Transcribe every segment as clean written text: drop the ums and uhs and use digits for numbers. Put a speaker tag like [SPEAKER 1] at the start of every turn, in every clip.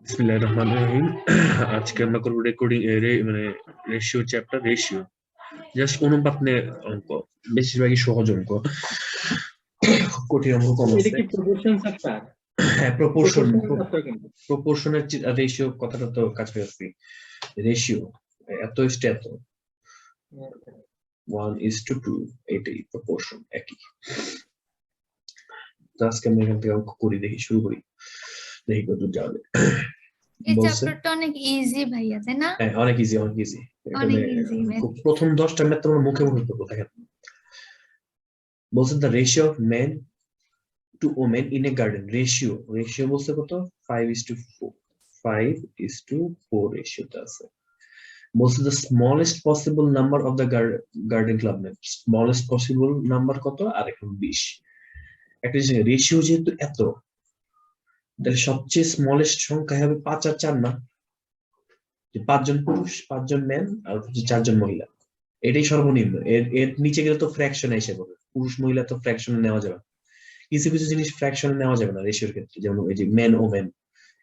[SPEAKER 1] বিসমিল্লাহির রহমানির রহিম। আজকে আমরা করবো রেকর্ডিং মানে রেশিও চ্যাপ্টার রেশিও জাস্ট অনুপাত নিয়ে অঙ্ক, বেশিরভাগই সহজ অঙ্ক, খুব কঠিন অঙ্ক কম
[SPEAKER 2] এটা
[SPEAKER 1] আছে।
[SPEAKER 2] কি প্রপোর্শন চ্যাপ্টার?
[SPEAKER 1] হ্যাঁ, প্রপোর্শন
[SPEAKER 2] প্রপোর্শনাল চ্যাপ্টার কিন্তু
[SPEAKER 1] প্রপোর্শনের রেশিও কথাটা তো কাছাকাছি। রেশিও এত ইস্টে এত 1:2, এটাই প্রপোর্শন একই। তো আজকে আমি এখান থেকে অঙ্ক করি, দেখি শুরু করি, দেখি কত যাবে।
[SPEAKER 3] এই
[SPEAKER 1] বলছে
[SPEAKER 3] চ্যাপ্টারটা অনেক ইজি ভাইয়া, তাই না?
[SPEAKER 1] হ্যাঁ, অনেক ইজি, অনেক ইজি।
[SPEAKER 3] অনেক ইজি
[SPEAKER 1] খুব প্রথম 10টা ম্যাথ তোমার মুখে মুখে করবো, দেখেন। বলছে the ratio of men to women in a garden. Ratio বলছে কত? 5:4, 5:4 রেশিওতে আছে। বলছে the smallest possible number of the garden club member. Smallest possible number কত? আর এখন 20। একটা রেশিও যেহেতু এত, তাহলে সবচেয়ে স্মলেস্ট সংখ্যা হবে 5 আর 4 না? যে 5 জন পুরুষ, 5 জন ম্যান, আর হচ্ছে 4 জন মহিলা। এটাই সর্বনিম্ন। এর এর নিচে গেলে তো ফ্র্যাকশনে এসে পড়বে। পুরুষ মহিলা তো ফ্র্যাকশনে নেওয়া যাবে না। কিছু কিছু জিনিস ফ্র্যাকশনে নেওয়া যাবে না রেশিওর ক্ষেত্রে, যেমন এই যে মেন ও মেন,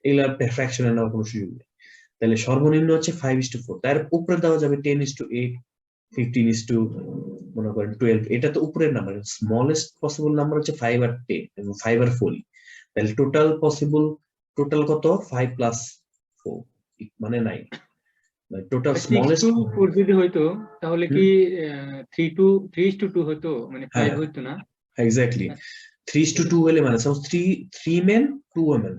[SPEAKER 1] এগুলা ফ্র্যাকশনে নেওয়ার কোনো সুযোগ নেই। তাহলে সর্বনিম্ন হচ্ছে 5:4। তার উপরে দেওয়া যাবে 10:8, 15, মনে করেন 12। এটা তো উপরের নাম্বার। স্মলেস্ট পসিবল নাম্বার হচ্ছে 5 আর 10 এবং 5 আর 4। তাহলে টোটাল কত? 5 প্লাস 4 মানে 9। Total
[SPEAKER 2] 6
[SPEAKER 1] smallest.
[SPEAKER 2] to 4 যদি হইতো তাহলে কি 3:2 হইতো, মানে 5
[SPEAKER 1] হ্যাঁ,
[SPEAKER 2] হইতো না?
[SPEAKER 1] এক্স্যাক্টলি। 3:2 হলে মানে সাপোজ 3 মেন 2 ওমেন,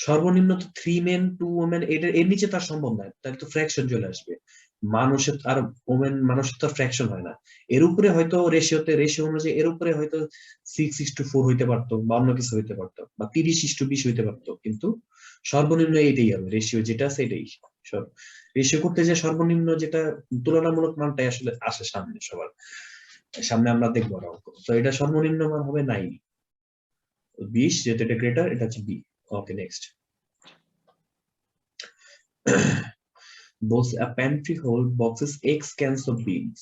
[SPEAKER 1] সর্বনিম্ন তো 3 মেন 2 ওমেন। এর নিচে তার সম্ভব নয়, তাহলে তো ফ্র্যাকশন চলে আসবে। মানুষের আর মানুষের তো ফ্র্যাকশন হয় না। এর উপরে হয়তো রেশিও অনুযায়ী এর উপরে হয়তো 6:4 হইতে পারতো, বা অন্য কিছু হইতে পারতো, বা 30:20 হইতে পারতো, কিন্তু সর্বনিম্ন এটাই হবে। রেশিও যেটা আছে এটাই সব। রেশিও করতে যে সর্বনিম্ন যেটা তুলনামূলক মানটাই আসলে আসে সামনে, সবার সামনে আমরা দেখবো না অঙ্ক। তো এটা সর্বনিম্ন মান হবে 9। 20, যেহেতু এটা গ্রেটার, এটা হচ্ছে বি। ওকে, নেক্সট। বলছে a pantry hold boxes X cans of beans.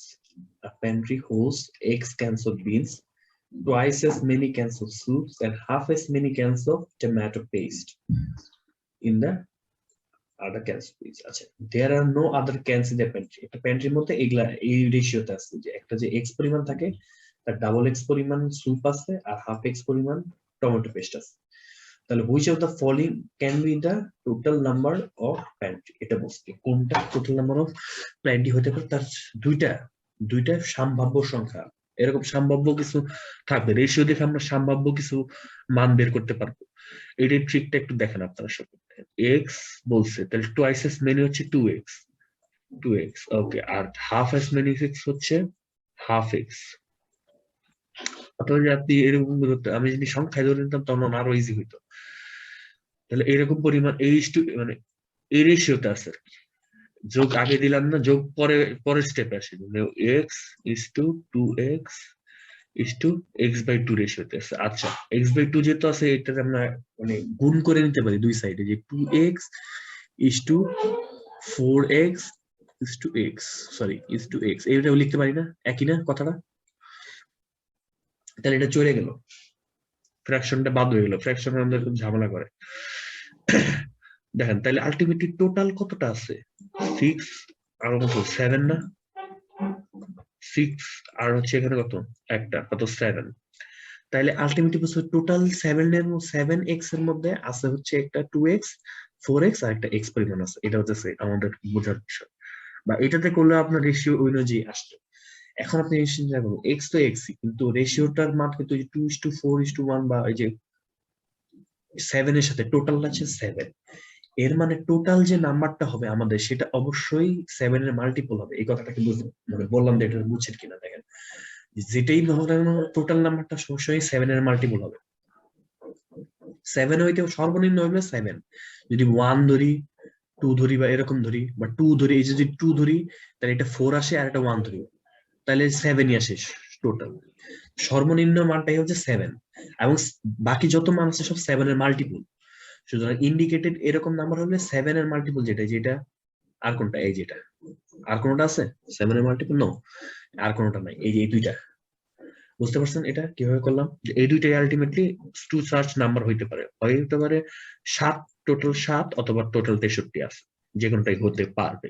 [SPEAKER 1] A pantry holds X cans of beans, twice as many cans of soups, and half as many cans of tomato paste in the other cans of beans. আচ্ছা, there are no other cans in the pantry. একটা প্যান্ট্রির মধ্যে এগুলা এই রেশিওতে আছে, যে একটা যে X পরিমাণ থাকে তার ডাবল X পরিমাণ স্যুপ আছে আর হাফ X পরিমাণ টমেটো পেস্ট আছে। তাহলে which of the following can be the total number of pantry. এটা বলছে কোনটা টোটাল নাম্বার অফ প্যান্ট্রি হতে পারে। তার দুইটা দুইটা সম্ভাব্য সংখ্যা, এরকম সম্ভাব্য কিছু থাকবে। রেশিও দেখে আমরা সম্ভাব্য কিছু মান বের করতে পারবো। এটার ট্রিকটা একটু দেখেন আপনারা সব। এক্স বলছে, তাহলে টোয়াইস এস মেনি হচ্ছে 2x, 2x। ওকে, আর হাফ এস মেনি এক্স হচ্ছে হাফ এক্স। অথবা যে আপনি এরকম আমি যদি সংখ্যায় ধরে নিতাম তখন আরো ইজি হইতো। তাহলে এরকম পরিমাণ মানে এই রেশিওতে আছে আর কি। যোগ আগে দিলাম না, যোগ পরের স্টেপে আসে। X is to 2x is to x/2 রেশিওতে আছে। আচ্ছা, x/2 যেহেতু আছে, এটাকে আমরা মানে গুণ করে নিতে পারি দুই সাইডে, যে 2x is to 4x is to x, sorry is to x, এইটাও লিখতে পারি না? একই না কথাটা? তাহলে এটা চলে গেল, ফ্র্যাকশনটা বাদ হয়ে গেল। ফ্র্যাকশন আমাদের খুব ঝামেলা করে। দেখেন, তাহলে আলটিমেটলি টোটাল কতটা আছে? 6 আর কত 7 না? 6 আর হচ্ছে এখানে কত একটা, কত 7। তাহলে আলটিমেটলি টোটাল 7x এর মধ্যে আছে হচ্ছে একটা 2x, 4x আর একটা x পরিমাণ আছে। এটা হচ্ছে আমাদের বোঝার বিষয়, বা এটাতে করলে আপনার রেশিও অনুযায়ী আসছে। এখন আপনি চিন্তা করুন, এক্স তো এক্সই, কিন্তু রেশিওটার মান কিন্তু 2:4:1, বা এই যে 7 এর সাথে টোটাল আছে 7। এর মানে টোটাল যে নাম্বারটা হবে আমাদের, সেটা অবশ্যই 7 এর মাল্টিপল হবে। এই কথাটাকে মানে বললাম যে এটা বুঝছেন কিনা দেখেন। যেটাই টোটাল নাম্বারটা সবসময় 7 এর মাল্টিপল হবে। 7 হইতে সর্বনিম্ন হবে 7। যদি 1 ধরি, 2 ধরি, বা এরকম ধরি, বা 2 ধরি, এই যদি 2 ধরি তাহলে এটা 4 আসে, আর এটা 1 ধরি, তাহলে 7ই আসে টোটাল। সর্বনিম্ন মানটাই হচ্ছে 7, এবং বাকি যত মান আছে সব 7 এর মাল্টিপল। সুতরাং ইন্ডিকেটেড এরকম নাম্বার হলে 7 এর মাল্টিপল যেটা, যেটা আর কোনটা, এই যেটা। আর কোনটা আছে 7 এর মাল্টিপল? নো, আর কোনটা নাই। এই যে এই দুইটা বুঝতে পারছেন এটা কিভাবে করলাম? যে এই দুইটাই আলটিমেটলি টু সার্চ নাম্বার হইতে পারে, হয় হতে পারে 7, টোটাল 7 অথবা টোটাল 63 আছে, যে কোনটাই হতে পারবে।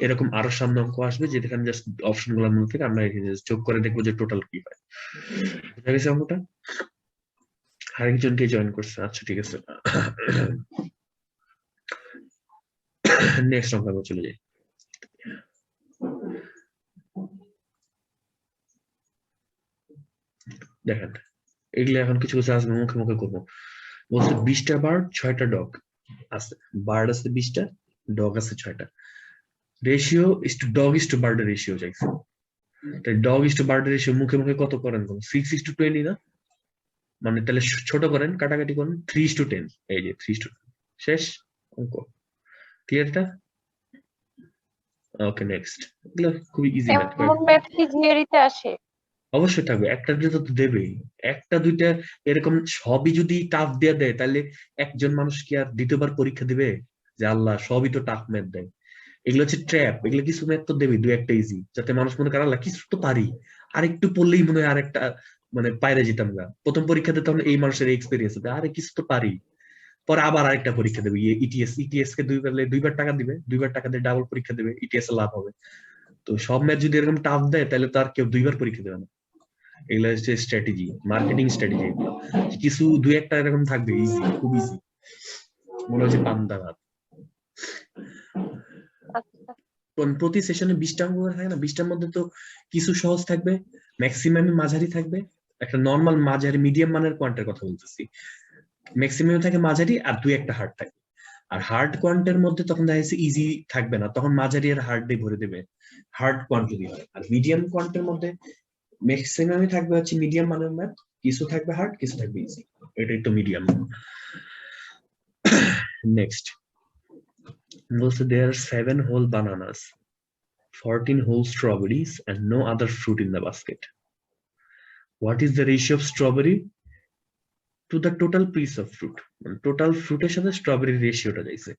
[SPEAKER 1] এরকম আরো সামনে অঙ্ক আসবে যেখানে জাস্ট অপশন গুলোর মধ্যে থেকে আমরা যোগ করে দেখবো যে টোটাল কি হয়। বুঝা গেছে অঙ্কটা? আরেকজনকে জয়েন করছে, আচ্ছা ঠিক আছে। নেক্সট অঙ্ক চলে যাই। দেখেন এগুলো এখন কিছু কিছু আসবে, মুখে মুখে করবো। বলছে 20টা বার্ড 6টা ডগ আছে, বার্ড আছে 20টা, ডগ আছে 6টা। Ratio is to dog is to bird ratio চাইছে। তাই dog is to bird ratio মুখে মুখে কত করেন? 6:20 না, মানে তাহলে ছোট করেন, কাটাকাটি করেন, 3:10। এই যে 3:10 শেষ অঙ্ক। ক্লিয়ারটা? Okay next. এগুলো খুবই ইজি ম্যাথ।
[SPEAKER 4] এমন ম্যাথ কি জিআরইতে আসে?
[SPEAKER 1] অবশ্যই থাকবে, একটা দুটো তো দেবেই, একটা দুইটা এরকম সবই যদি টাফ দিয়ে দেয় তাহলে একজন মানুষ কি আর দ্বিতীয়বার পরীক্ষা দিবে? যে আল্লাহ সবই তো টাফ ম্যাথ দেয়। এগুলো হচ্ছে ট্র্যাপ, এগুলো কিছু ম্যাথ তো দেবে দুই একটা ইজি, যাতে মানুষ মনে করে আল্লাহ কিছু তো পারি, আর একটু পড়লেই মনে হয় আরেকটা মানে পাইরে যেতাম না। প্রথম পরীক্ষাতে তখন এই মানুষের এক্সপিরিয়েন্স হবে, আরে কিছু তো পারি, পরে আবার আরেকটা পরীক্ষা দেবে ইটিএস, ইটিএস কে দুইবার টাকা দিবে, দুইবার টাকা দিয়ে ডাবল পরীক্ষা দেবে, ইটিএস এ লাভ হবে। তো সব ম্যাথ যদি এরকম টাফ দেয় তাহলে তো আর কেউ দুইবার পরীক্ষা দেবে না। এগুলো হচ্ছে স্ট্র্যাটেজি, মার্কেটিং স্ট্র্যাটেজি এগুলো। কিছু দুই একটা এরকম থাকবে ইজি, খুব ইজি, মনে হচ্ছে পান্তা ভাত।
[SPEAKER 4] আচ্ছা,
[SPEAKER 1] প্রতি সেশনে 20টা অঙ্ক করে থাকে না, 20টার মধ্যে তো কিছু সহজ থাকবে, ম্যাক্সিমাম মাঝারি থাকবে। একটা নর্মাল মাঝারি মিডিয়াম মানের কোয়ান্টের কথা বলতেছি, ম্যাক্সিমাম থাকে মাঝারি আর দুই একটা হার্ড থাকে। আর হার্ড কোয়ান্টের মধ্যে তখন দেখা যাচ্ছে ইজি থাকবে না, তখন মাঝারি আর হার্ড দিয়ে ভরে দেবে, হার্ড কোয়ান্ট যদি হয়। আর মিডিয়াম কোয়ান্টের মধ্যে ম্যাক্সিমামই থাকবে হচ্ছে মিডিয়াম মানের ম্যাথ, কিছু থাকবে হার্ড, কিছু থাকবে ইজি, এটাই তো মিডিয়াম। নেক্সট বলছে there are 7 whole bananas, 14 whole strawberries and no other fruit in the basket. What is the ratio of strawberry to the total piece of fruit? Total ফ্রুটের সাথে স্ট্রবেরির রেশিওটা চাইছে।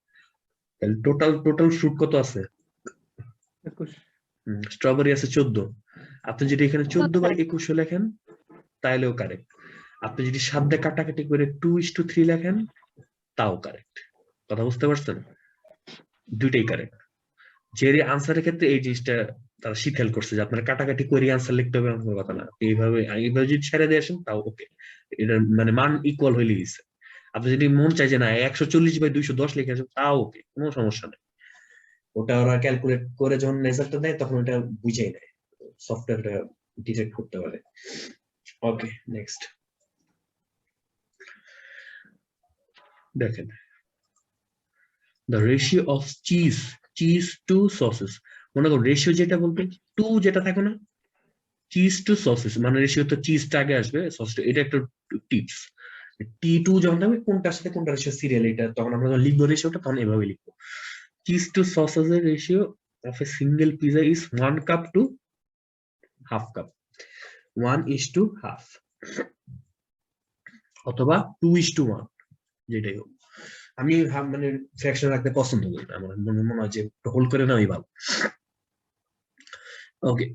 [SPEAKER 1] তাহলে টোটাল ফ্রুট কত আছে?
[SPEAKER 2] 21।
[SPEAKER 1] স্ট্রবেরি আছে 14। আপনি যদি এখানে 14/21 লেখেন তাহলেও কারেক্ট। আপনি যদি 7 দিয়ে কাটাকাটি করে 2:3 লেখেন তাও কারেক্ট। কথা বুঝতে পারছেন? দুইটাই কারেক্ট। যে আনসারের ক্ষেত্রে এই জিনিসটা তারা শিথিল করছে যে আপনার কাটাকাটি করে আনসার লিখতে হবে এমন কথা না, এইভাবে যদি ছেড়ে দিয়ে আসেন তাও ওকে, এটা মানে মান ইকুয়াল হইলে দিচ্ছে। আপনি যদি মন চাই যে না 140/210 লিখে আসেন তাও ওকে, কোনো সমস্যা নেই। ওটা ওরা ক্যালকুলেট করে যখন রেজাল্টটা দেয় তখন ওটা বুঝেই নেয়, সফটওয়্যারটা ডিটেক্ট করতে পারে। ওকে নেক্সট দেখেন, the ratio of cheese to sauces। মনে করো রেশিও যেটা বলতে টু যেটা থাকে না, চিজ টু সসেস, মানে রেশিও তো চিজটা আগে আসবে, সসটা, এটা একটা টিপস। T2 যখন থাকবে কোনটার সাথে কোনটা রেশিও সিরিয়াল, এটা তখন আমরা যখন লিখবো রেশিওটা তখন এভাবে লিখবো, চিজ টু সসেসের ratio of a single pizza is 1 cup to half cup, 1:2, অথবা 2:1, যেটাই হোক। আমি মানে ফ্র্যাকশন রাখতে পছন্দ করি না, আমার মনে হয় যে হোল করে নেওয়াই ভালো। ওকে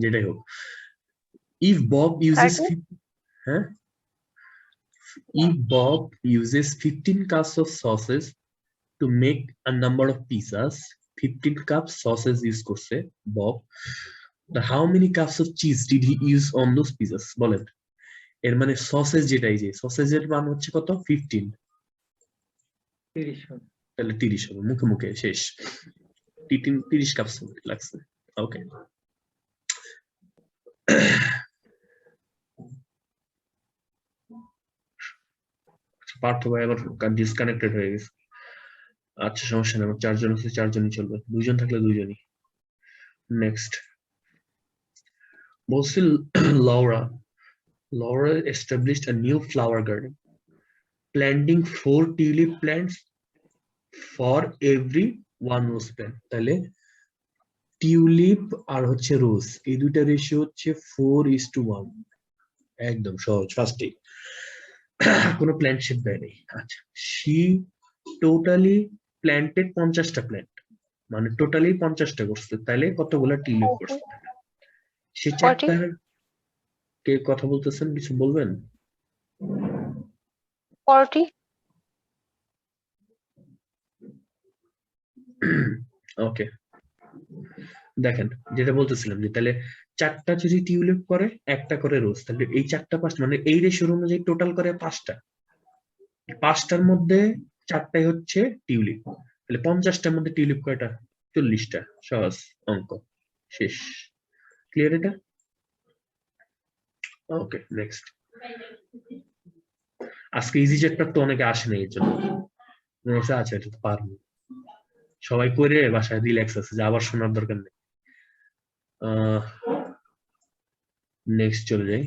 [SPEAKER 1] যেটাই হোক, if Bob uses huh? if Bob uses 15 cups of sauces to make a number of pizzas, 15 cups sauces use করছে Bob, the how many cups of cheese did he use on those pizzas? বলেন, এর মানে sausage যেটাই, যে সসেজের মান হচ্ছে কত? 15,
[SPEAKER 2] 30 হবে।
[SPEAKER 1] তাহলে 30 হবে, মুখে মুখে শেষ। 30 কাপ লাগছে। ওকে পার্থ ভাই আবার ডিসকানেক্টেড হয়ে গেছে। আচ্ছা সমস্যা নেই, আমার 4 জন আছে, 4 জনই চলবে, 2 জন থাকলে 2 জনই। নেক্সট বলছিল Laura established a new flower garden, planting 4 tulip plants for every 1 rose plant। তাহলে টিউলিপ আর হচ্ছে রোজ, এই দুইটা রেশিও হচ্ছে 4:1, একদম সহজ, ফার্স্টে কোনো প্ল্যান্ট শেপ দেয় নেই। আচ্ছা, she totally planted 50টা প্ল্যান্ট, মানে টোটালি 50টা করছে, তাহলে কতগুলো টিউলিপ করছে? সে 4টা কে কথা বলতেছেন, কিছু বলবেন?
[SPEAKER 4] 40
[SPEAKER 1] ওকে, দেখেন যেটা বলতেছিলাম যে তাহলে 4টা যদি টিউলিপ করে 1টা করে রোজ, তাহলে এই 4টা 5 মানে এই রেশিও অনুযায়ী টোটাল করে 5টা। 5টার মধ্যে 4টাই হচ্ছে টিউলিপ, তাহলে 50টার মধ্যে টিউলিপ কয়টা? 40টা। সহজ অঙ্ক, শেষ। ক্লিয়ার এটা? ওকে, নেক্সট। আজকে ইজি চ্যাপ্টার তো অনেকে আসে না, এর জন্য আচ্ছা এটা তো পারবো, সবাই করে বাসায় রিল্যাক্স আছে, যে আবার শোনার দরকার নেই। নেক্সট চলে যাই।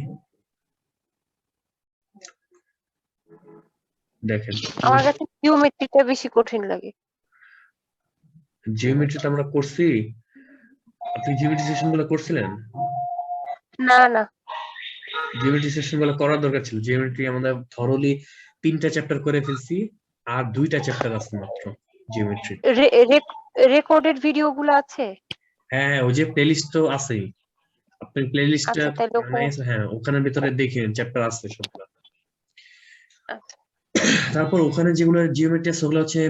[SPEAKER 1] দেখেন
[SPEAKER 4] আমার কাছে জিওমেট্রিটা বেশি কঠিন লাগে।
[SPEAKER 1] জিওমেট্রিটা আমরা করছি, আপনি জিওমেট্রি সেশন গুলো করছিলেন?
[SPEAKER 4] না না,
[SPEAKER 1] জিওমেট্রি সেশন গুলো করার দরকার ছিল। জিওমেট্রি আমাদের থরলি 3টা চ্যাপ্টার করে ফেলছি, আর 2টা চ্যাপ্টার আছে মাত্র জিওমেট্রি।
[SPEAKER 4] রেকর্ডেড ভিডিও গুলো আছে।
[SPEAKER 1] হ্যাঁ, ওই যে প্লেলিস্ট তো আছেই, আপনি প্লেলিস্টটা
[SPEAKER 4] আচ্ছা তাহলে
[SPEAKER 1] বানাইছেন, হ্যাঁ ওখানের ভিতরে দেখেন চ্যাপ্টার আছে সবগুলো।
[SPEAKER 4] আচ্ছা
[SPEAKER 1] তারপর ওখানে যেগুলো জিওমেট্রি আছে ওগুলো হচ্ছে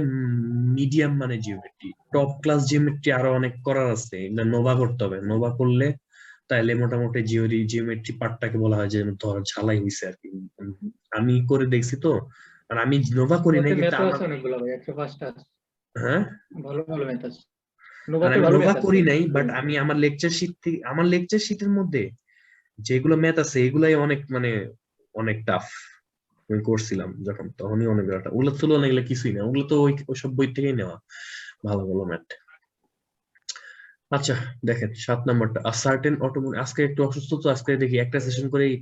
[SPEAKER 1] মিডিয়াম মানে জিওমেট্রি। টপ ক্লাস জিওমেট্রি আরো অনেক করার আছে, এগুলো নোভা করতে হবে। নোভা করলে তাইলে মোটামুটি জিওমেট্রি পার্টটাকে বলা হয় যে ধর ঝালাই হইছে আর কি। আমি করে দেখছি তো, আর আমি নোভা করি নাই, কিন্তু
[SPEAKER 2] ম্যাথও
[SPEAKER 1] আমার,
[SPEAKER 2] আছে অনেকগুলো ভাই, 105টা আছে,
[SPEAKER 1] হ্যাঁ
[SPEAKER 2] ভালো ভালো ম্যাথ আছে,
[SPEAKER 1] আর
[SPEAKER 2] নোভাতে
[SPEAKER 1] আমি
[SPEAKER 2] ভালো
[SPEAKER 1] নোভা
[SPEAKER 2] ম্যাথ আছে।
[SPEAKER 1] করি নাই, বাট আমি আমার লেকচার শিট থেকে, আমার লেকচার শিটের মধ্যে যেগুলো ম্যাথ আছে এগুলাই অনেক মানে অনেক টাফ। আমি করছিলাম যখন, তখনই অনেক টাফ। ওগুলো তুলনা এগুলো কিছুই না, ওগুলো তো ওইসব বই থেকেই নেওয়া ভালো ভালো ম্যাথ। আচ্ছা দেখেন 7 নাম্বারটা, সার্টেন অটোমোবাইল। আজকে একটু অসুস্থ তো, আজকে দেখি একটা সেশন করেই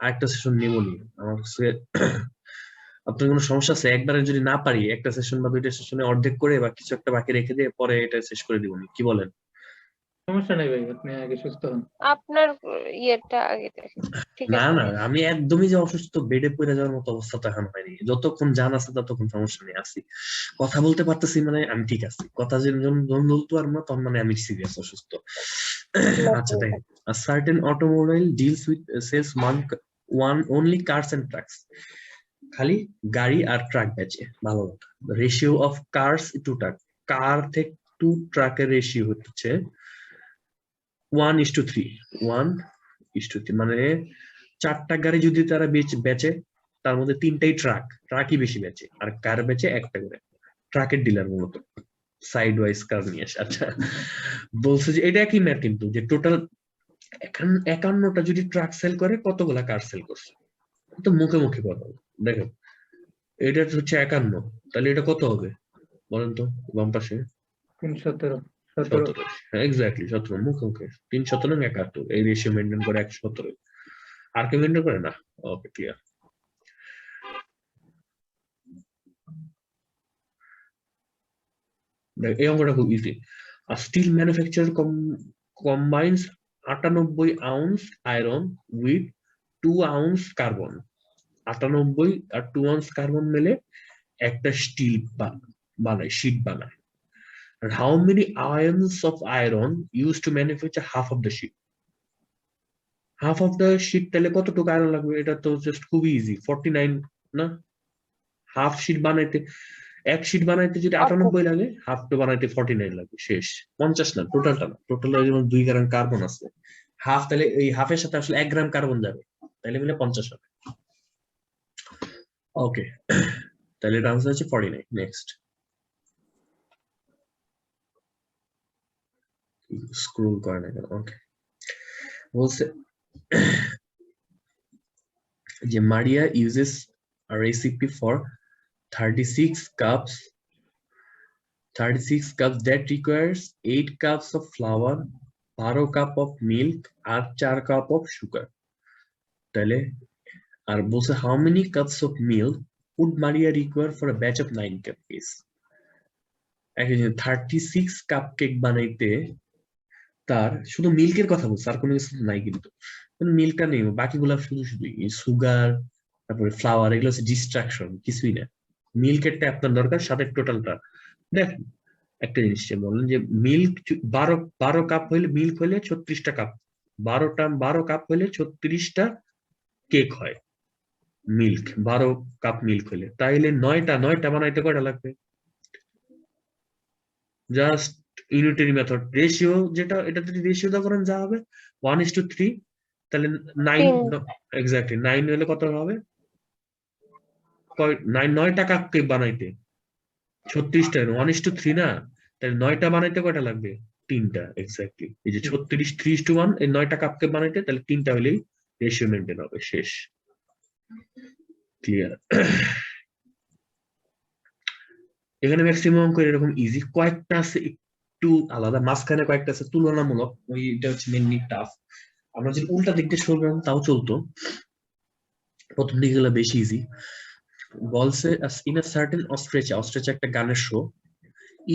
[SPEAKER 1] আরেকটা সেশন নিবনি আমার কাছে। আপনার কোনো সমস্যা আছে? একবারে যদি না পারি একটা সেশন বা 2টা সেশনে অর্ধেক করে বা কিছু একটা বাকি রেখে দিয়ে পরে এটা শেষ করে দিবনি, কি বলেন?
[SPEAKER 2] সমস্যা নাই ভাই, আপনি আগে সুস্থ হন।
[SPEAKER 4] আপনার ইয়েটা আগে দেখেন। ঠিক
[SPEAKER 1] না
[SPEAKER 4] আছে
[SPEAKER 1] না, আমি একদমই যে অসুস্থ বেডে পড়ে যাওয়ার মতো অবস্থা তো এখন হয়নি। যতক্ষণ জান আছে ততক্ষণ সমস্যা নেই, আছি, কথা বলতে পারতেছি মানে আমি ঠিক আছি। কথা যখন বলতে পারবো না তখন মানে আমি সিরিয়াস অসুস্থ। আচ্ছা দেখেন, a certain automobile deals with sells one only cars and trucks, খালি গাড়ি আর ট্রাক বেচে, ভালো কথা। Ratio of cars to truck, car থেকে টু ট্রাকের রেশিও হচ্ছে 1:3। 1:3 মানে 4টা গাড়ি যদি তারা বেচে, তার মধ্যে 3টাই ট্রাকই বেশি বেচে, আর কার বেচে 1টা করে। ট্রাকের ডিলার মূলত সাইড ওয়াইজ কার নিয়ে আসে। আচ্ছা, বলছে যে এটা একই ম্যাথ, কিন্তু যে টোটাল 51টা যদি ট্রাক সেল করে কতগুলা কার সেল করছে, তো মুখে মুখে কথা। দেখো এটা হচ্ছে 51, তাহলে এটা কত হবে বলেন তো, বাম পাশে
[SPEAKER 2] 317
[SPEAKER 1] 17। হ্যাঁ এক্স্যাক্টলি 17, মুখে মুখে 317 71, এই রেশিও মেনটেন করে 117। আর কে মেনটেন করে না? Okay clear. এই অঙ্কটা খুব easy. Steel manufacture combines 98 ounce iron with 2 ounce carbon. 98 আর 2 আউন্স কার্বন মিলে একটা স্টিল বানায়, শীট বানায়। And how many ions of iron used to manufacture half of the sheet? Half of the sheet তাহলে কতটুকু আয়রন লাগবে? এটা তো জাস্ট খুবই ইজি, 49 না? হাফ শীট বানাইতে, এক শীট বানাইতে যদি 98 লাগে, হাফ তো বানাইতে 49 লাগবে, শেষ। 50 না, টোটালটা না, টোটাল যেমন 2 গ্রাম কার্বন আছে, হাফ তাহলে এই হাফের সাথে আসলে 1 গ্রাম কার্বন যাবে, তাহলে মিলে 50 হবে। ওকে, তাহলে এটা আনসার হচ্ছে 49। নেক্সট, স্ক্রল করে না কেন? ওকে, বলছে যে মারিয়া uses a recipe for 36 cups that requires 8 cups of flour, 12 cup of milk আর 4 cup of sugar। তাহলে আর বলছে how many cups of milk would Maria require for a batch of 9 cupcakes? 36 cup cake বানাইতে তার শুধু মিল্কের কথা বলছে, আর কোনো কিছু নাই, কিন্তু মিল্কটা নেই, বাকিগুলা শুধু শুধু সুগার, তারপরে ফ্লাওয়ার, এগুলো হচ্ছে ডিস্ট্রাকশন, কিছুই না। মিল্কেরটা আপনার দরকার, সাথে টোটালটা দেখেন। একটা জিনিস বললেন যে মিল্ক 12 কাপ হইলে, মিল্ক হইলে 36টা কাপ 12 কাপ হলে 36টা কেক হয়, মিল্ক 12 কাপ মিল্ক হলে, তাইলে 9টা বানাইতে কয়টা লাগবে? জাস্ট ইউনিটারি মেথড রেশিও, যেটা এটা যদি রেশিও দা করেন যা হবে 1:3, তাহলে 9 এক্স্যাক্টলি 9 হলে কত হবে? 9টা কাপ কেক বানাইতে 36টা 1:3 না, তাহলে 9টা বানাইতে কয়টা লাগবে? 3টা এক্স্যাক্টলি। এই যে 36 3:1, এই 9টা কাপ কেক বানাইতে তাহলে 3টা হলেই রেশিও মেনটেন হবে, শেষ। ক্লিয়ার? এখানে ম্যাক্সিমাম করে এরকম ইজি, কয়েকটা আছে একটু আলাদা, মাঝখানে কয়েকটা আছে তুলনামূলক, ওইটা হচ্ছে মেনলি টাফ। আমরা যদি উল্টা দিক দিয়ে শুরু তাও চলতো, প্রথম দিকে গেলে বেশি ইজি। বলছে ইন আ সার্টেন অস্ট্রেচা একটা গানের show,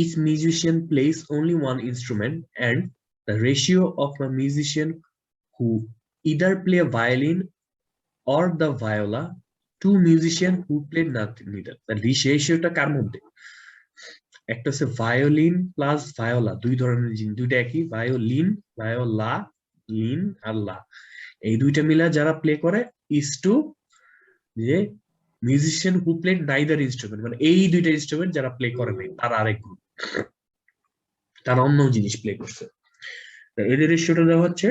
[SPEAKER 1] each musician plays only one instrument and the ratio of a musician who either play a violin or the viola, two musicians who play neither. The ratioটা কার মধ্যে? একটা হচ্ছে violin plus Viola, দুই ধরনের জিনিস, দুইটা একই, ভায়োলিন ভায়োলা, লিন আর লা, এই দুইটা মিলা যারা প্লে করে ইজ টু যে মিউজিশিয়ান হু প্লে নাইদার ইনস্ট্রুমেন্ট, মানে এই দুইটা ইনস্ট্রুমেন্ট যারা প্লে করে নাই তার আরেক গ্রুপ, তারা অন্য জিনিস প্লে করছে। এদের রেশিওটা দেওয়া হচ্ছে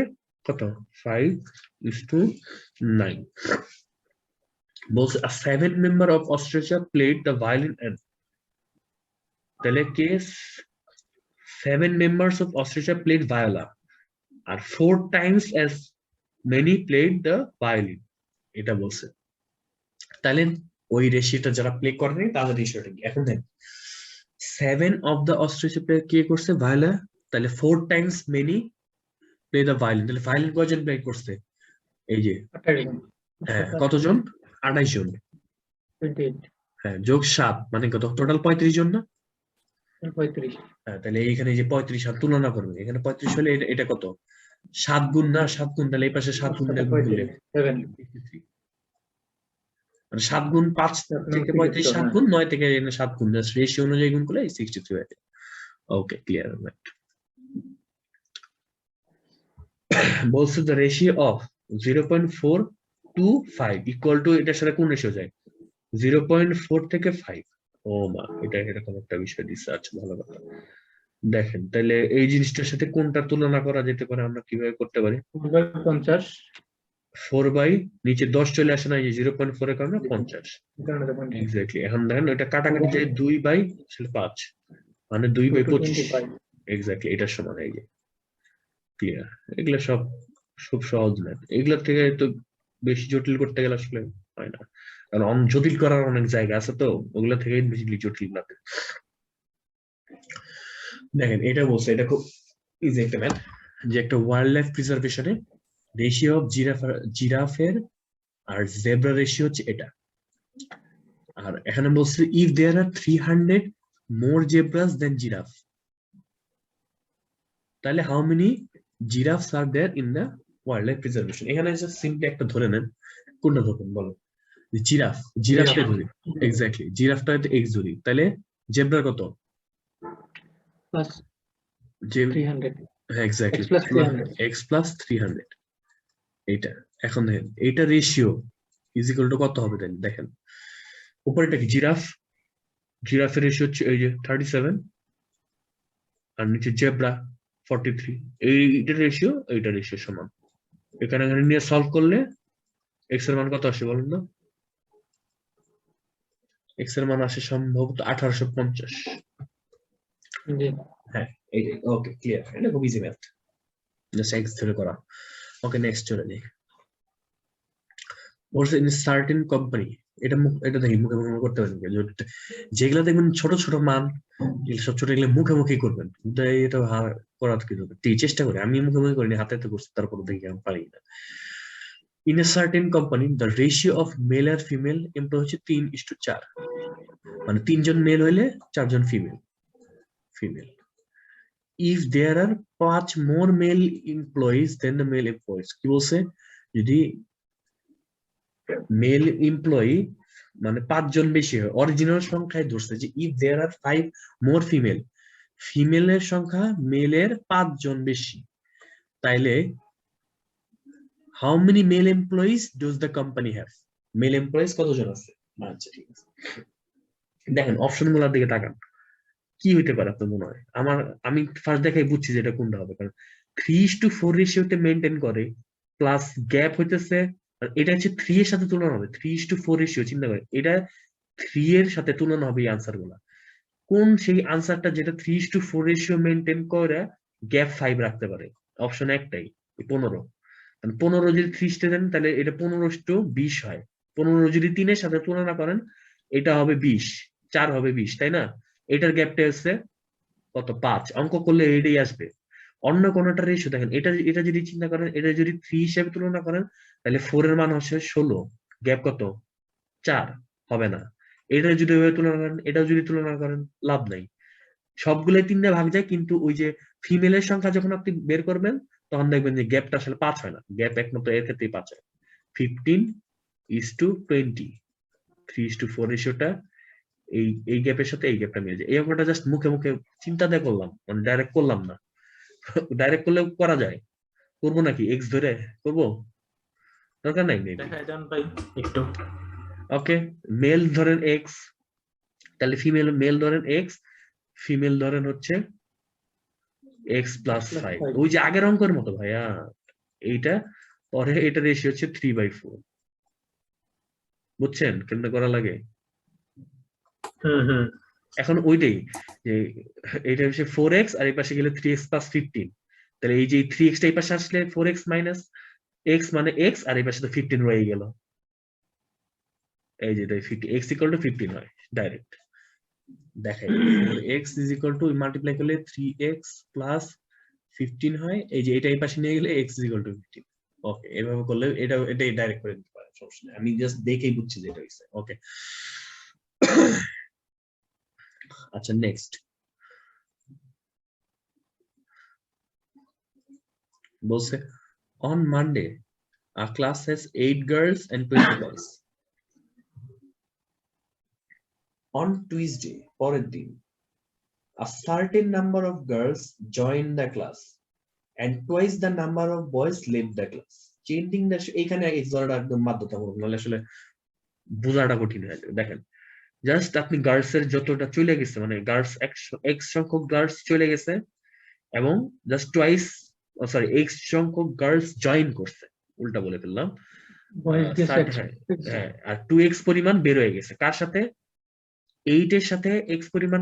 [SPEAKER 1] কত? 5:9। বলছে a 7 member of orchestra played the violin and, তাহলে কে 7 members of orchestra played viola R 4 times as many played the violin, এটা বলছে। তাহলে ওই রেশিওটা যারা প্লে করে নাই তাদের রেশিওটা কি? এখন দেখ 7 of the orchestra player কে করছে? ভায়োলা, তাহলে 4 times many play the violin, তাহলে ভায়োলিন কয়জন প্লে করছে? এই যে হ্যাঁ, কতজন? 28 জন। হ্যাঁ, যোগ 7 মানে কত? টোটাল 35 জন না?
[SPEAKER 2] 35।
[SPEAKER 1] হ্যাঁ, তাহলে এইখানে যে 35 আর তুলনা করবে, এখানে 35 হলে এটা কত? 7 গুণ না? 7 গুণ, তাহলে এই পাশে 7 গুণ দিয়ে গুণ করলে 53, মানে 7 গুণ 5 থেকে 35, 7 গুণ 9 থেকে 7 গুণ, জাস্ট রেশিও অনুযায়ী গুণ করলে 63 হয়। ওকে, ক্লিয়ার? রাইট। বলছে the ratio of 0.4 to 5 equal to, এটার সাথে কোন রেশিও যায়? 0.4 থেকে 5। ও মা, এটা এরকম একটা বিষয় দিচ্ছে। আচ্ছা, ভালো কথা। দেখেন তাহলে এই জিনিসটার সাথে কোনটা তুলনা করা যেতে পারে, আমরা কিভাবে করতে পারি?
[SPEAKER 2] 50
[SPEAKER 1] 4 বাই নিচে 10 চলে আসে না, এই যে 0.4 এর কারণে 50 এক্স্যাক্টলি। এখন দেখেন এটা কাটাকাটি যায় 2 বাই 5, মানে 2 বাই 25 এক্স্যাক্টলি, এটার সমান। এই যে ক্লিয়ার? এগুলা সব খুব সহজ না, এগুলোর থেকে তো বেশি জটিল করতে গেলে আসলে হয় না, কারণ জটিল করার অনেক জায়গা আছে, তো ওগুলা থেকে বেশি জটিল লাগে। দেখেন এটা বলছে, এটা খুব ইজি একটা ম্যাথ, যে একটা ওয়াইল্ড লাইফ প্রিজার্ভেশনে রেশিও অফ জিরাফের আর জেব্রা রেশিও হচ্ছে এটা। আর এখানে বলছে if there are 300 more zebras than giraffe, তাহলে how many giraffes are there in the wildlife preservation. এখানে জাস্ট সিম্পলি একটা ধরে নেন, কোনটা ধরবেন বলো? জিরাফটা ধরি, এক্স্যাক্টলি জিরাফটা এক্স ধরি, তাহলে জেব্রার কত?
[SPEAKER 2] প্লাস 300।
[SPEAKER 1] হ্যাঁ, এক্স্যাক্টলি x প্লাস 300। এইটা এখন দেখেন, এইটা রেশিও ইজ ইকুয়াল টু কত হবে? দেখেন উপরেটা কি? জিরাফের রেশিও হচ্ছে এই যে 37, আর নিচে জেব্রা 43, এইটা রেশিও সমান। এখানে নিয়ে সলভ করলে এক্স এর মান কত আসে বলেন না? এক্স এর মান আসে সম্ভবত 1850। হ্যাঁ, ওকে, ক্লিয়ার? এটা খুব ইজি ম্যাথ, জাস্ট এক্স ধরে করা। ওকে, নেক্সট চলে যাই। ওরসে ইন সার্টেন কোম্পানি, এটা দেখি মুখে মুখে করতে পারেন, যেগুলো দেখবেন ছোট ছোট মান, সব ছোট, এগুলো মুখে মুখেই করবেন, এটা করার কি দরকার? চেষ্টা করি, আমি মুখে মুখে করিনি, হাতে তো করছি, তারপর দেখি আমি পারি না। In a certain company, the ratio of male আর ফিমেল এমপ্লয় হচ্ছে 3:4, মানে 3 জন মেল হইলে 4 জন female. If there are 5 more male employees than the male employees, কি বলছে? যদি মেল এমপ্লয়ি মানে 5 জন বেশি হয়, অরিজিনাল সংখ্যায় ধরছে যে if there are 5 more female, ফিমেলের সংখ্যা মেলের 5 জন বেশি, তাইলে how many male employees does the company have? Male employees কতজন আছে? আচ্ছা ঠিক আছে, দেখেন অপশন গুলোর দিকে তাকান, কি হইতে পারে আপনার মনে হয়? আমি ফার্স্ট দেখাই বুঝছি যে এটা কোনটা হবে, কারণ 3:4 রেশিওতে মেনটেন করে, প্লাস গ্যাপ হইতেছে, আর এটা হচ্ছে 3 এর সাথে তুলনা হবে। 3:4 রেশিও, চিন্তা করেন, এটা 3 এর সাথে তুলনা হবে এই আনসার গুলা। কোন সেই আনসারটা যেটা 3:4 রেশিও মেনটেন করে গ্যাপ 5 রাখতে পারে? অপশন একটাই, 15। 15 যদি 3 দেন তাহলে এটা 15:20 হয়। 15 যদি 3 এর সাথে তুলনা করেন এটা হবে 20, 4 হবে 20, তাই না? এটার গ্যাপটা হচ্ছে কত? 5। অঙ্ক করলে এটাই আসবে। অন্য কোনটা রেশিও দেখেন, এটা যদি চিন্তা করেন, এটা যদি 3 হিসেবে তুলনা করেন তাহলে 4 এর মান হচ্ছে 16, গ্যাপ কত? 4, হবে না। এটা যদি তুলনা করেন, এটাও যদি তুলনা করেন, লাভ নাই। সবগুলো 3 দিয়ে ভাগ যায়, কিন্তু ওই যে ফিমেলের সংখ্যা যখন আপনি বের করবেন তখন দেখবেন যে গ্যাপটা আসলে 5 হয় না, গ্যাপ একমাত্র এর ক্ষেত্রেই 5 হয়। 15:20, 3:4 রেশিওটা এই গ্যাপের সাথে এই গ্যাপটা মিলে যায়। এই অঙ্কটা জাস্ট মুখে মুখে চিন্তা দিয়ে করলাম, মানে ডাইরেক্ট করলাম না। ডাইরেক্ট করলেও করা যায়, করবো নাকি? এক্স ধরে করবো, দরকার নাই।
[SPEAKER 5] দেখাই দেন ভাই একটু।
[SPEAKER 1] ওকে, মেল ধরেন এক্স, তাহলে ফিমেল, মেল ধরেন এক্স, ফিমেল ধরেন হচ্ছে এক্স প্লাস 5। ওই যে আগের অঙ্কের মতো ভাইয়া, এইটা পরে এটা রেশিও হচ্ছে 3/4। বুঝছেন কেমনে করা লাগে? এখন ওইটাই যে এটা হচ্ছে 4x, আর এই পাশে গেলে 3x + 15। তাহলে এই যে 3x টা এই পাশে আসলে 4x - x মানে x, আর এই পাশে তো 15 রয়ে গেল। এই যে 50, x = 15 হয় ডাইরেক্ট। দেখাই, 4x = মাল্টিপ্লাই করলে 3x + 15 হয়। এই যে এটা এই পাশে নিয়ে গেলে x = 15। ওকে, এভাবে করলে এটাই ডাইরেক্ট করে দিতে পারে, সমস্যা নেই। আমি জাস্ট দেখেই বুঝছি যে এটা হইছে। ওকে, আচ্ছা নেক্সট বলছে, on Monday our class has 8 girls and 20 boys. On Tuesday, পরের দিন, a certain number of girls joined the class and twice the number of boys left the class. Changing the এখানে এক্সাম্পলটা একদম বাধ্যতামূলক, নাহলে আসলে বোঝাটা কঠিন হয়ে যাবে। দেখেন, জাস্ট আপনি গার্লস এর যতটা চলে গেছে, মানে গার্লস এক্স সংখ্যক গার্লস চলে গেছে, এবং জাস্ট টুয়াইস, সরি, এক্স সংখ্যক গার্লস জয়েন করছে, উল্টা বলে ফেললাম। হ্যাঁ, আর 2x পরিমাণ বের হয়ে গেছে। কার সাথে? 8 এর সাথে x পরিমাণ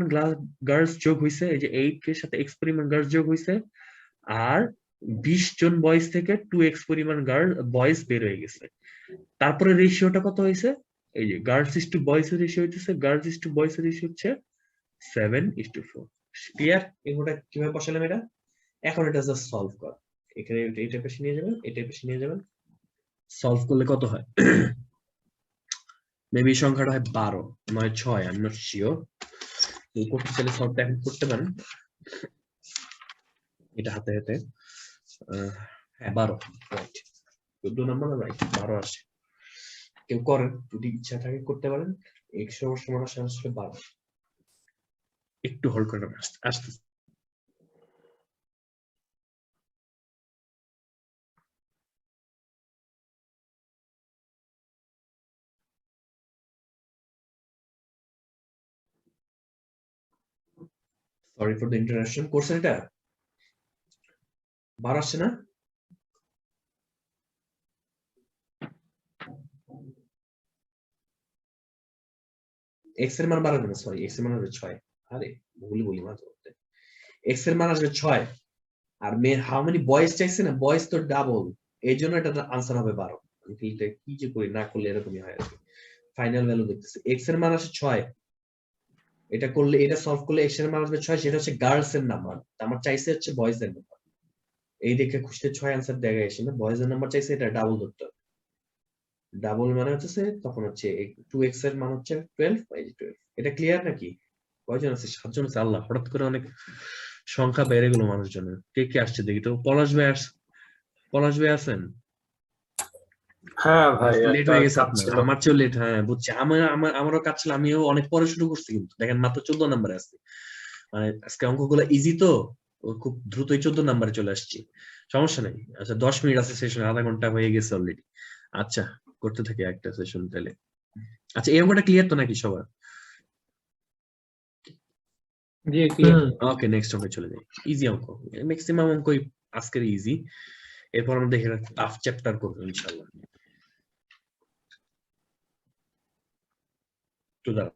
[SPEAKER 1] গার্লস যোগ হইছে, এই যে 8 এর সাথে x পরিমাণ গার্লস যোগ হইছে, আর 20 জন বয়েজ থেকে 2x পরিমাণ বয়েজ বের হয়ে গেছে। তারপরে রেশিওটা কত হয়েছে? এই যে গার্লস ইস টু বয়েজ এর রেশিও হইতেছে, গার্লস ইস টু বয়েজ এর রেশিও হচ্ছে 7:4। ক্লিয়ার? এগুলা কিভাবে বসালাম এটা? এখন এটা জাস্ট সলভ কর। এখানে এইটা পেশে নিয়ে যাবেন, এটা পেশে নিয়ে যাবেন, সলভ করলে কত হয়? মেবি সংখ্যাটা হয় 12, 9, 6, আমি নট শিওর। এই করতে চাইলে সলভটা এখন করতে পারেন, এটা হাতে হাতে। হ্যাঁ 12, রাইট। 14 নাম্বার রাইট, 12 আসে। কেউ করেন, যদি ইচ্ছা থাকে করতে পারেন। 100 সমান আসলে 12। একটু হোল্ড করে আসতে। Sorry for the interruption. করছেন এটা? 12 আসছে না? এক্স এর মান 12 না, সরি, এক্স এর মান হবে 6। আরে বলি মাত্র, এক্স এর মান আসবে 6, আর হাউ মেনি বয়েজ চাইছে না, বয়েজ তো ডাবল, এই জন্য এটা আনসার হবে 12। আমি কি যে করি না করলে এরকমই হয় আর কি। ফাইনাল ভ্যালু দেখতেছি, এক্স এর মান আসে 6, এটা করলে, এটা সলভ করলে এক্স এর মান আসবে 6, সেটা হচ্ছে গার্লস এর নাম্বার, আমার চাইছে হচ্ছে বয়েজ এর নাম্বার। এই দেখে খুঁজতে 6 আনসার দেখা গেছে না, বয়েজ এর নাম্বার চাইছে, এটা ডাবল ধরতে হবে। ডাবল মানে হচ্ছে তখন হচ্ছে 2x এর মান হচ্ছে 12, এই 12। এটা ক্লিয়ার নাকি? কয়জন আছে? 7 জন আছে। আল্লাহ, হঠাৎ করে অনেক সংখ্যা বেড়ে গেল মানুষজনের। কে আসছে দেখি তো। পলাশ ভাই আছেন?
[SPEAKER 5] হ্যাঁ ভাই,
[SPEAKER 1] লেট হয়ে গেছে আপনার, আমার চেয়েও লেট। হ্যাঁ বুঝছি, আমারও কাজ ছিল, আমিও অনেক পরে শুরু করছি, কিন্তু দেখেন মাত্র 14 নম্বরে আছে। মানে আজকে অঙ্কগুলো ইজি তো, ও খুব দ্রুতই 14 নম্বরে চলে আসছি, সমস্যা নেই। আচ্ছা 10 মিনিট আছে সেশন, আধা ঘন্টা হয়ে গেছে অলরেডি। আচ্ছা করতে থাকি একটা সেশন তাহলে। আচ্ছা এই অঙ্কটা ক্লিয়ার তো নাকি সবার?
[SPEAKER 2] জি ক্লিয়ার।
[SPEAKER 1] ওকে নেক্সট অঙ্কে চলে যাই। ইজি অঙ্ক, ম্যাক্সিমাম অঙ্কই আজকের ইজি, এরপর আমরা দেখে টাফ চ্যাপ্টার করবো ইনশাআল্লাহ। তো দাঁড়াও।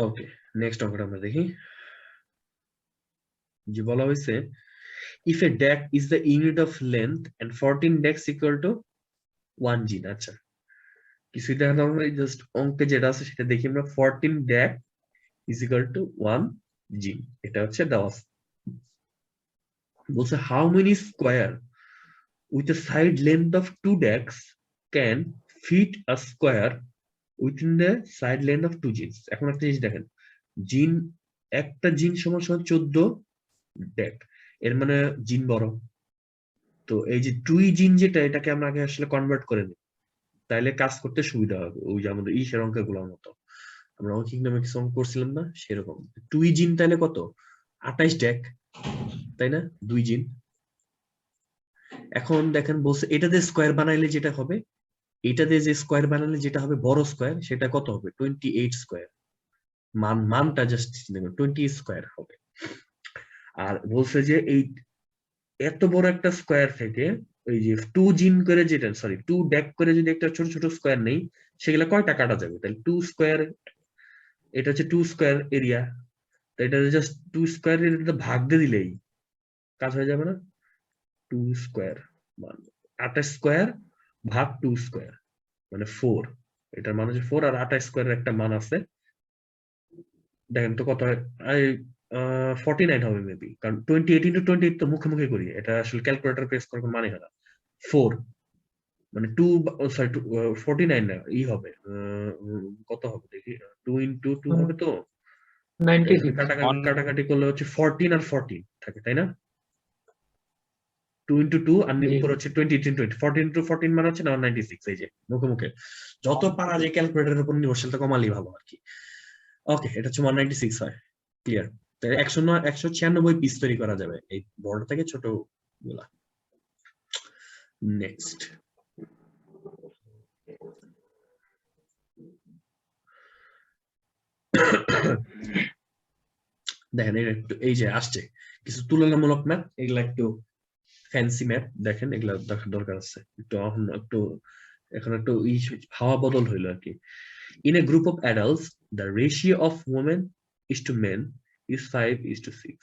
[SPEAKER 1] ওকে নেক্সট অঙ্কটা আমরা দেখি। যে বলা হয়েছে if a deck is the unit of length and 14 decks equal to 1 gene। আচ্ছা কিছুই দেখা যাবে না, জাস্ট অঙ্কে যেটা আছে সেটা দেখি আমরা। 14 deck is equal to 1 gene, এটা হচ্ছে দেওয়া আছে। বলছে how many square with a side length of 2 decks can fit a square within the side length of 2 genes। এখন একটা জিনিস দেখেন, জিন একটা জিন সমান সমান 14 ডেক, এর মানে জিন বড়। তো এই যে 2 জিন যেটা, এটাকে আমরা আগে আসলে কনভার্ট করে নিই, তাইলে কাজ করতে সুবিধা হবে। ওই যে আমাদের ইসের অঙ্কগুলোর মতো, আমরা অঙ্কিং নামে কিছু অঙ্ক করছিলাম না, সেরকম 2 জিন তাইলে কত, 28 ডেক, তাই না? 2 জিন। এখন দেখেন বলছে এটা দিয়ে স্কোয়ার বানাইলে যেটা হবে, এটা দিয়ে যে স্কোয়ার বানালে যেটা হবে বড় স্কোয়ার, সেটা কত হবে? 28 স্কোয়ার। মানটা জাস্ট 20 স্কোয়ার হবে। আর বলছে যে এই এত বড় একটা স্কোয়ার থেকে ওই যে 2 জিন করে যেটা, সরি 2 ডেক করে যদি একটা ছোট ছোট স্কোয়ার নেই, সেগুলা কয়টা কাটা যাবে? তাহলে 2 স্কোয়ার, এটা হচ্ছে 2 স্কোয়ার এরিয়া, তো এটা জাস্ট 2 স্কোয়ার এরিয়া ভাগ দিয়ে দিলেই কাজ হয়ে যাবে না? 2 স্কোয়ার মানে 28 স্কোয়ার ভাগ 2 স্কোয়ার মানে 4, এটার মান হচ্ছে 4। আর 28 স্কোয়ারের একটা মান আছে, দেখেন তো কত হয়, 49 হবে মেবি, কারণ 28 into 28 তো মুখে মুখে করি, এটা আসলে ক্যালকুলেটর প্রেস করার কোনো মানে হয় না। 4 মানে 2, সরি 49 না, ই হবে কত হবে দেখি, 2 into 2 হবে তো,
[SPEAKER 2] 96
[SPEAKER 1] কাটাকাটি করলে হচ্ছে 14 আর 14 থাকে, তাই না? 2 into 2 আর
[SPEAKER 2] জি।
[SPEAKER 1] উপর হচ্ছে 20 into 20, 14 into 14 মানে হচ্ছে 96। এই যে মুখে মুখে যত পারা যায় ক্যালকুলেটরের উপর নির্ভরশীলতা কমালেই ভালো আর কি। ওকে এটা হচ্ছে 196 হয়, ক্লিয়ার। তাহলে 196 পিস তৈরি করা যাবে এই বড় থেকে ছোট গুলা। নেক্সট দেখেন এটা একটু, এই যে আসছে কিছু তুলনামূলক ম্যাপ, এগুলা একটু ফ্যান্সি ম্যাপ, দেখেন এগুলা দেখার দরকার আছে একটু। এখন একটু হাওয়া বদল হইলো আর কি। In a group of adults, the ratio of women is to men is 5:6.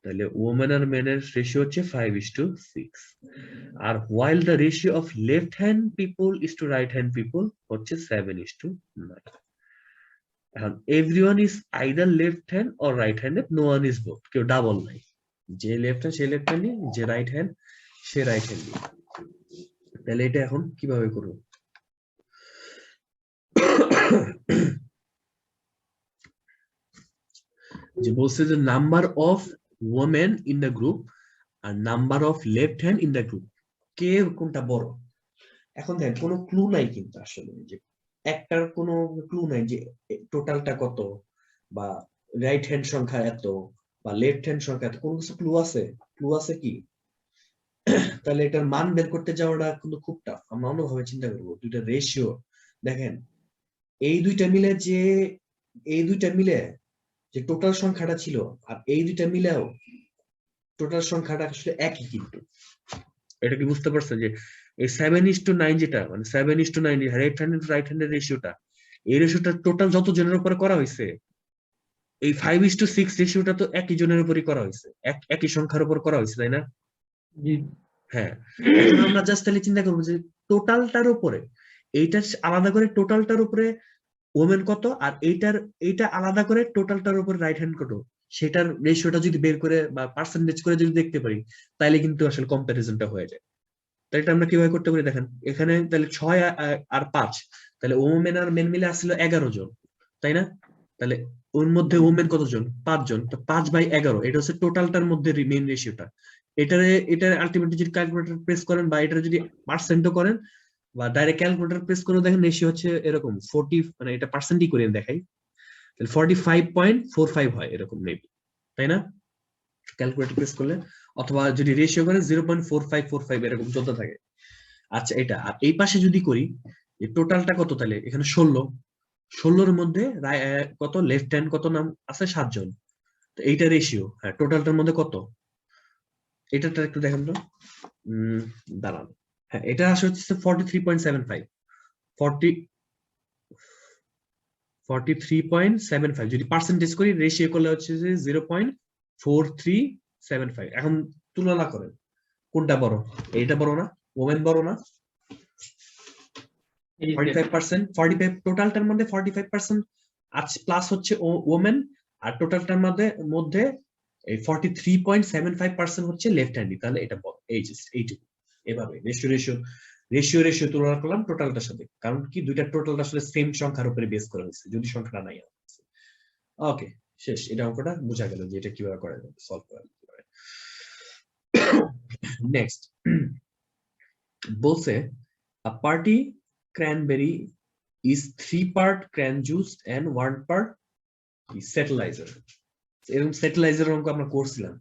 [SPEAKER 1] তাহলে women আর men এর রেশিও হচ্ছে 5:6। আর while the ratio of left hand people is to right hand people হচ্ছে 7:9। এখন everyone is either left hand or right handed, no one is both, কেউ double নাই, যে left hand সে left handy, যে right hand সে right handy. তাহলে এটা এখন কিভাবে করব? যে বলছে যে number of women in the group আর number of left hand in the group, কে কোনটা বড়? এখন দেখেন কোনো ক্লু নাই কিন্তু, আসলে যে একটার কোনো ক্লু নাই যে টোটালটা কত, বা রাইট হ্যান্ড সংখ্যা এত বা লেফট হ্যান্ড সংখ্যা এত, কোন কিছু ক্লু আছে? ক্লু আছে কি? তাহলে এটার মান বের করতে যাওয়াটা কিন্তু খুব টাফ। আমরা অন্যভাবে চিন্তা করবো, দুইটা রেশিও দেখেন, এই দুইটা মিলে যে টোটাল সংখ্যাটা ছিল আর এই দুইটা মিলেও টোটাল সংখ্যাটা আসলে একই। কিন্তু এটা কি বুঝতে পারছেন যে এই 7:9 যেটা, মানে 7:9 রাইট হ্যান্ড রাইট হ্যান্ডের রেশিওটা, এই রেশিওটা টোটাল যত জনের উপরে করা হয়েছে, এই 5:6 রেশিওটা তো একই জনের উপরই করা হয়েছে, একই সংখ্যার উপর করা হয়েছে, তাই না?
[SPEAKER 2] জি
[SPEAKER 1] হ্যাঁ, এখন আমরা জাস্ট তাহলে চিন্তা করবো যে টোটালটার উপরে, এইটা আলাদা করে টোটালটার উপরে ওমেন কত, আর এইটা আলাদা করে টোটালটার উপরে রাইট হ্যান্ড কত, সেটার রেশিওটা যদি বের করে বা পার্সেন্টেজ করে যদি দেখতে পারি, তাহলে কিন্তু আসলে কম্পারিজনটা হয়ে যায়। তাহলে এটা আমরা কিভাবে করতে পারি দেখেন, এখানে তাহলে 6 আর 5, তাহলে ওমেন আর মেন মিলে আসলে 11 জন, তাই না? তাহলে ওর মধ্যে ওমেন কতজন? 5 জন, তো 5/11, এটা হচ্ছে টোটালটার মধ্যে মেন রেশিওটা। এটা আলটিমেটলি যদি ক্যালকুলেটর প্রেস করেন বা এটা যদি পার্সেন্টও করেন, বা ডাইরেক্ট ক্যালকুলেটর প্রেস করে দেখেন রেশিও হচ্ছে এরকম 40, মানে এটা পার্সেন্টই করে দেখাই, তাহলে 45.45 হয় এরকম মেবি, তাই না? ক্যালকুলেটর প্রেস করলে, অথবা যদি রেশিও করে 0.4545 এরকম চলতে থাকে। আচ্ছা এটা, আর এই পাশে যদি করি টোটালটা কত, তাহলে এখানে 16 মধ্যে কত লেফট হ্যান্ড কত নাম আছে 7 জন, তো এইটা রেশিও, হ্যাঁ টোটালটার মধ্যে কত, এটা একটু দেখেন তো। দাঁড়ান, হ্যাঁ এটা আসলে হচ্ছে 43.75, 43.75 যদি পার্সেন্টেজ করি, রেশিও করলে হচ্ছে যে 0.4375। এখন তুলনা করেন কোনটা বড়, এইটা বড় না, ওমেন বড় না?
[SPEAKER 2] এই যে
[SPEAKER 1] 45%, 45 টোটালটার মধ্যে 45% আজ প্লাস হচ্ছে ওমেন, আর টোটালটার মধ্যে এই 43.75% হচ্ছে লেফট হ্যান্ডি, তাহলে এটা এইটুকু। এভাবে রেশিও তুলনা করলাম টোটালটার সাথে, কারণ কি দুইটা টোটালটা আসলে সেম সংখ্যার উপরে বেস করা হয়েছে, যদি সংখ্যাটা নাই। ওকে, শেষ, এটা অঙ্কটা বোঝা গেল যে এটা কিভাবে করা যাবে, সলভ করা যেতে পারে। নেক্সট বলছে a party cranberry is 3 part cran juice and 1 part fertilizer। এরকম fertilizer অঙ্ক আমরা করছিলাম,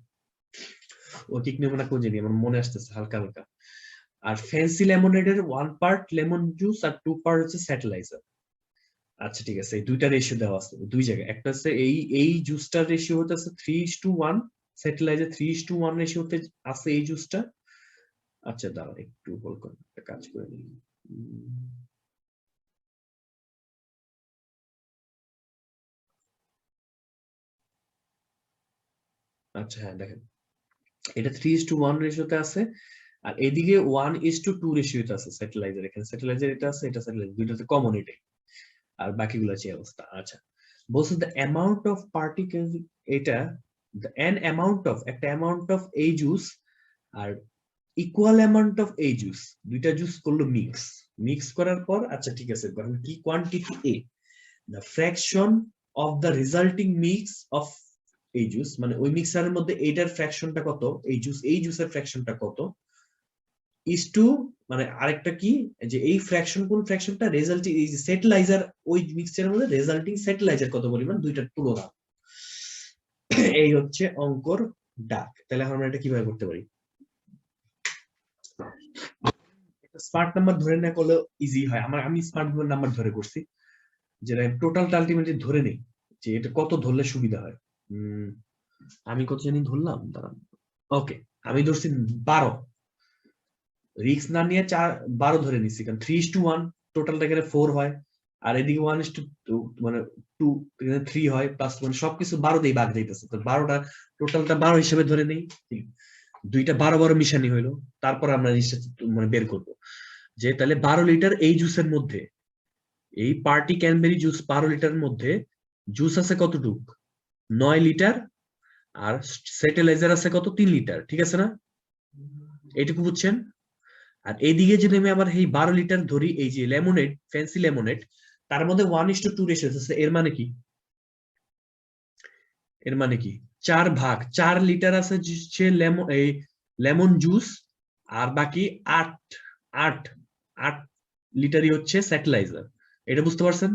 [SPEAKER 1] ও ঠিক নিয়মটা কোন জানি আমার মনে আসতেছে হালকা হালকা। আর ফ্যান্সি লেমনেডের 1 part লেমন জুস আর 2 part হচ্ছে fertilizer। আচ্ছা ঠিক আছে, এই দুইটা রেশিও দেওয়া আছে দুই জায়গায়, একটা হচ্ছে এই জুসটার রেশিও হচ্ছে 3:1, fertilizer 3:1 রেশিওতে আছে এই জুসটা। আচ্ছা দাঁড়া একটু হোল্ড করুন, একটা কাজ করে নিই। আচ্ছা হ্যাঁ দেখেন, এটা 3:1 রেশিওতে আছে, আর এদিকে 1:2 রেশিওতে আছে স্যাটেলাইজার। এখানে স্যাটেলাইজার এটা আছে, এটা স্যাটেলাইজার, দুইটাতে কমন এটাই, আর বাকিগুলো আছে অবস্থা। আচ্ছা বলছে দ্য অ্যামাউন্ট অফ পার্টিকেল, এটা এন অ্যামাউন্ট অফ, একটা অ্যামাউন্ট অফ এই জুস আর ইকুয়াল অ্যামাউন্ট অফ এই জুস, দুইটা জুস করলো মিক্স করার পর, আচ্ছা ঠিক আছে কি কোয়ান্টিটি এ, the fraction of the resulting mix of এই জুস, মানে ওই মিক্সারের মধ্যে এইটার ফ্র্যাকশনটা কত, এই জুসের ফ্র্যাকশনটা কত, ইজ টু, মানে আরেকটা কি, যে এই ফ্র্যাকশন কোন ফ্র্যাকশনটা, রেজাল্টিং এই যে সেটেলাইজার, ওই মিক্সচারের মধ্যে রেজাল্টিং সেটেলাইজার কত পরিমাণ, দুইটার তুলনা। এই হচ্ছে অঙ্কর ডাক। তাহলে এখন আমরা এটা কিভাবে করতে পারি, স্মার্ট নাম্বার ধরে না করলে ইজি হয়। আমি স্মার্ট নাম্বার ধরে করছি, যেটা টোটালটা আলটিমেটলি ধরে নেই যে এটা কত ধরলে সুবিধা হয়। আমি কত জানি ধরলাম, দাঁড়ান, ওকে আমি ধরছি 12, রিক্স না নিয়ে 12 ধরে নিচ্ছি, কারণ 3:1 টোটালটা এখানে 4 হয়, আর এদিকে 1:2 মানে 2 এখানে 3 হয়, প্লাস মানে সবকিছু 12 দিয়ে ভাগ যাইতেছে, তো 12টা টোটালটা 12 হিসেবে ধরে নেই, দুইটা 12 মিশানি হইলো, তারপর আমরা জিনিসটা মানে বের করবো যে তাহলে 12 লিটার এই জুসের মধ্যে, এই পার্টি ক্যানবেরি জুস 12 লিটারের মধ্যে জুস আছে কতটুক, 9 লিটার, আর সেটেলাইজার আছে কত, 3 লিটার, ঠিক আছে না, এইটুকু বুঝছেন? আর এইদিকে যদি আমি আবার এই 12 লিটার ধরি, এই যে লেমনেড, ফ্যান্সি লেমনেড, তার মধ্যে 1:2 রেশিও আছে, এর মানে কি, 4 লিটার আছে এই লেমন জুস, আর বাকি 8 লিটারই হচ্ছে স্যাটেলাইজার। এটা বুঝতে পারছেন?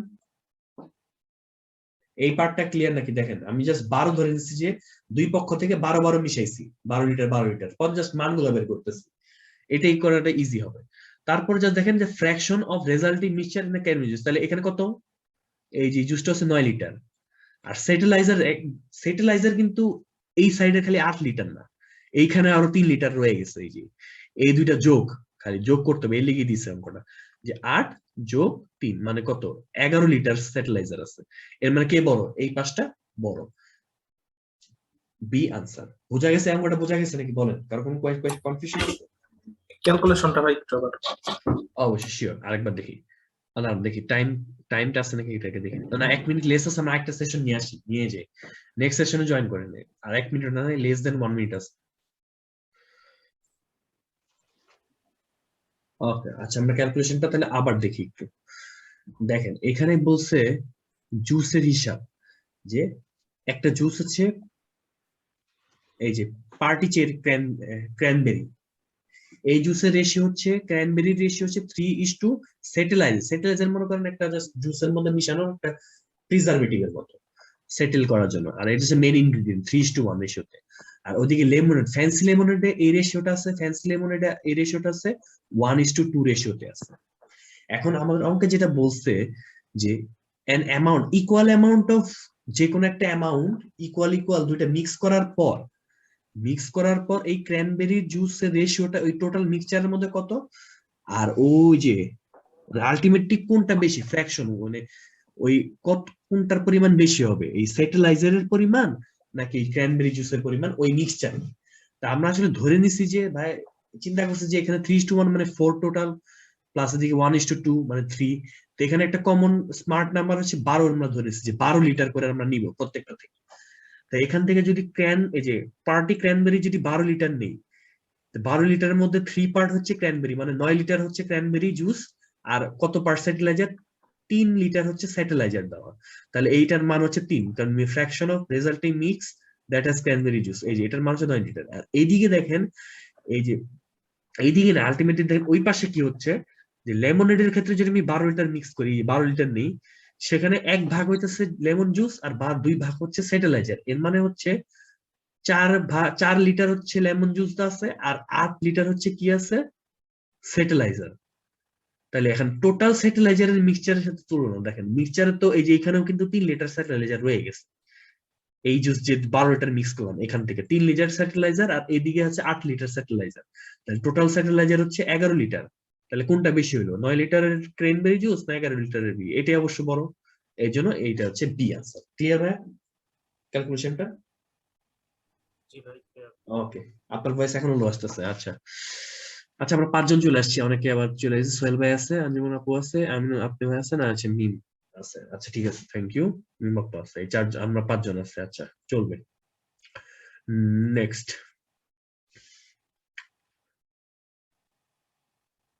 [SPEAKER 1] এই পার্টটা ক্লিয়ার নাকি? দেখেন আমি জাস্ট 12 ধরে নিচ্ছি, যে দুই পক্ষ থেকে 12 মিশাইছি, 12 লিটার পর জাস্ট মানগুলো বের করতেছি, এটাই করাটা ইজি হবে। তারপর যা দেখেন যে fraction of resulting mixture in can juice, তাহলে এখানে কত, এই যে জুসটা হচ্ছে 9 লিটার, আর সেটেলাইজার কিন্তু এই সাইডে খালি 8 লিটার না, এইখানে আরো 3 লিটার রয়ে গেছে, এই যে এই দুইটা খালি যোগ করতে হবে, এই লিখে দিয়েছে অঙ্কটা, যে 8 যোগ 3 মানে কত, 11 লিটার সেটেলাইজার আছে। এর মানে কে বড়, এই পাশটা বড়, বি আনসার। বোঝা গেছে অঙ্কটা, বোঝা গেছে নাকি বলেন, কারো কোনো কনফিউশন আছে?
[SPEAKER 5] ক্যালকুলেশনটা ভাই একটু আবার
[SPEAKER 1] অবশ্যই শিওর, আরেকবার দেখি, না দেখি টাইমটা আছে নাকি, এটাকে দেখি না, 1 মিনিট লেস আছে, আমরা একটা সেশন নিয়ে যাই, নেক্সট সেশনে জয়েন করে নেই, আর 1 মিনিট না, লেস দেন 1 মিনিট আছে। ওকে আচ্ছা, আমরা ক্যালকুলেশনটা তাহলে আবার দেখি একটু। দেখেন এখানে বলছে জুসের হিসাব, যে একটা জুস হচ্ছে এই যে পার্টি চেরি ক্র্যানবেরি, এই জুসের রেশিও হচ্ছে, ক্র্যানবেরির রেশিও হচ্ছে 3:, সেটেলাইজার মনে করেন একটা জাস্ট জুসের মধ্যে মিশানো একটা প্রিজারভেটিভ এর মতো সেটেল করার জন্য, আর এটা হচ্ছে মেইন ইনগ্রেডিয়েন্ট 3:1 রেশিওতে। আর ওদিকে লেমনেড, ফ্যান্সি লেমনেডে এই রেশিওটা আছে, এই রেশিওটা আছে 1:2 রেশিওতে আছে। এখন আমাদের অঙ্কে যেটা বলছে যে an amount, equal amount of যে কোনো একটা অ্যামাউন্ট ইকুয়াল দুইটা মিক্স করার পর এই ক্র্যানবেরি জুসের রেশিওটা ওই টোটাল মিক্সচারের মধ্যে কত, আর ওই যে আলটিমেটলি কোনটা বেশি ফ্র্যাকশন, মানে ওই কোনটার পরিমাণ বেশি হবে, এই সেটেলাইজারের পরিমাণ নাকি এই ক্র্যানবেরি জুসের পরিমাণ ওই মিক্সচার। তা আমরা আসলে ধরে নিছি যে ভাই চিন্তা করছি যে এখানে 3:1 মানে 4 টোটাল, প্লাস এদিকে 1:2 মানে 3, তো এখানে একটা কমন স্মার্ট নাম্বার হচ্ছে 12 আমরা ধরেছি যে 12 লিটার করে আমরা নিব প্রত্যেকটা থেকে। তো এখান থেকে যদি এই যে পার্টি ক্র্যানবেরি যদি 12 লিটার নেই, 12 লিটারের মধ্যে 3 পার্ট হচ্ছে ক্র্যানবেরি, মানে 9 লিটার হচ্ছে ক্র্যানবেরি জুস, আর কত পার্ট সেটেলাইজার, 3 লিটার হচ্ছে সেটেলাইজার দেওয়া, তাহলে এইটার মান হচ্ছে 3, কারণ fraction of resulting mix that has cranberry juice, এই যে এটার মান হচ্ছে 9 লিটার। আর এইদিকে দেখেন, এই যে এইদিকে না আলটিমেটলি দেখেন ওই পাশে কি হচ্ছে, যে লেমনেডের ক্ষেত্রে যদি আমি 12 লিটার মিক্স করি, 12 লিটার নেই, সেখানে 1 ভাগ হইতেছে লেমন জুস আর 2 ভাগ হচ্ছে সেটেলাইজার, এর মানে হচ্ছে 4 লিটার হচ্ছে লেমন জুস আছে আর 8 লিটার হচ্ছে কি আছে, সেটেলাইজার। তাহলে এখন টোটাল সেটেলাইজারের মিক্সচারের সাথে তুলনা দেখেন, মিক্সচারে তো এই যে এখানেও কিন্তু 3 লিটার সেটেলাইজার রয়ে গেছে, এই জুস যে 12 লিটার মিক্স করলাম এখান থেকে 3 লিটার সেটেলাইজার, আর এদিকে হচ্ছে 8 লিটার সেটেলাইজার, তাহলে টোটাল সেটেলাইজার হচ্ছে 11 লিটার। তাহলে কোনটা বেশি হলো, 9 লিটারের ক্র্যানবেরি জুস না 11 লিটারের বি, এটাই অবশ্য বড়, এই জন্য এইটা হচ্ছে বি আনসার। ক্লিয়ার ভাই ক্যালকুলেশনটা?
[SPEAKER 5] জি ভাই।
[SPEAKER 1] ওকে, আপনার ভয়েস এখনো লো আসতেছে। আচ্ছা আচ্ছা, আমরা 5 জন চলে আসছি, অনেকে আবার চলে এসেছে, সোহেল ভাই আছে, আঞ্জুমান আপু আছে, আপনি ভাই আছেন, আচ্ছা মিম আছে, আচ্ছা ঠিক আছে, থ্যাংক ইউ। মিম আপু আছে, এই 4 আমরা 5 জন আছে, আচ্ছা চলবে। নেক্সট,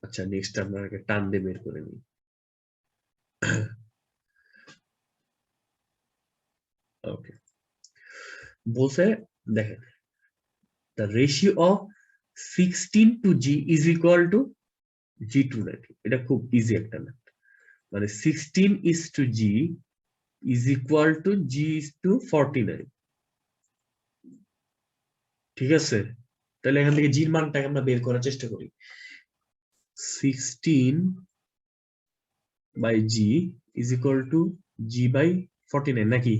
[SPEAKER 1] আচ্ছা নেক্সট আমরা টান দিয়ে বের করে নিই। ওকে, বলছে দেখেন the ratio of 16 to G is equal to G290, এটা খুব ইজি একটা ম্যাথ, মানে 16 is to G is equal to G is to 49, ঠিক আছে? তাহলে এখান থেকে জির মানটাকে আমরা বের করার চেষ্টা করি, 16 by G is equal to G by 49 নাকি,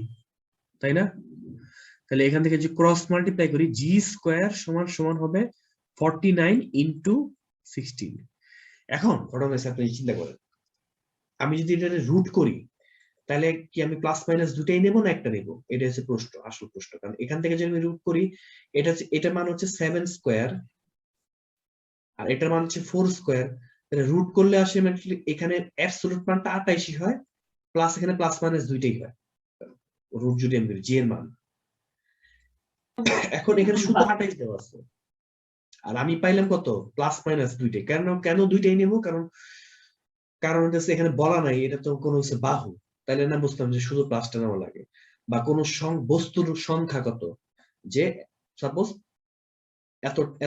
[SPEAKER 1] তাই না? তাহলে এখান থেকে যে ক্রস মাল্টিপ্লাই করি, G স্কয়ার সমান সমান হবে 49 ইনটু 16। এখন ঘটনা হচ্ছে আপনি চিন্তা করেন, আমি যদি এটা রুট করি তাহলে কি আমি প্লাস মাইনাস দুটাই নেব না একটা নেব, এটা হচ্ছে প্রশ্ন, আসল প্রশ্ন। কারণ এখান থেকে যদি আমি রুট করি, এটার মান হচ্ছে 7 স্কয়ার আর এটার মান হচ্ছে 4 স্কয়ার, তাহলে রুট করলে আলটিমেটলি এখানে অ্যাবসলিউট মানটা 28 হয়, প্লাস এখানে প্লাস মাইনাস দুইটাই হয় রুট যদি আমি জি এর মান। এখন এখানে শুধু 28 দেওয়া আছে আর আমি পাইলাম কত, প্লাস মাইনাস দুইটাই। কেন দুইটাই নেব, কারণ হচ্ছে এখানে বলা নাই এটা তো কোনো হচ্ছে বাহু, তাহলে না বুঝতাম যে শুধু প্লাসটা নেওয়া লাগে, বা কোন বস্তুর সংখ্যা কত, যে সাপোজ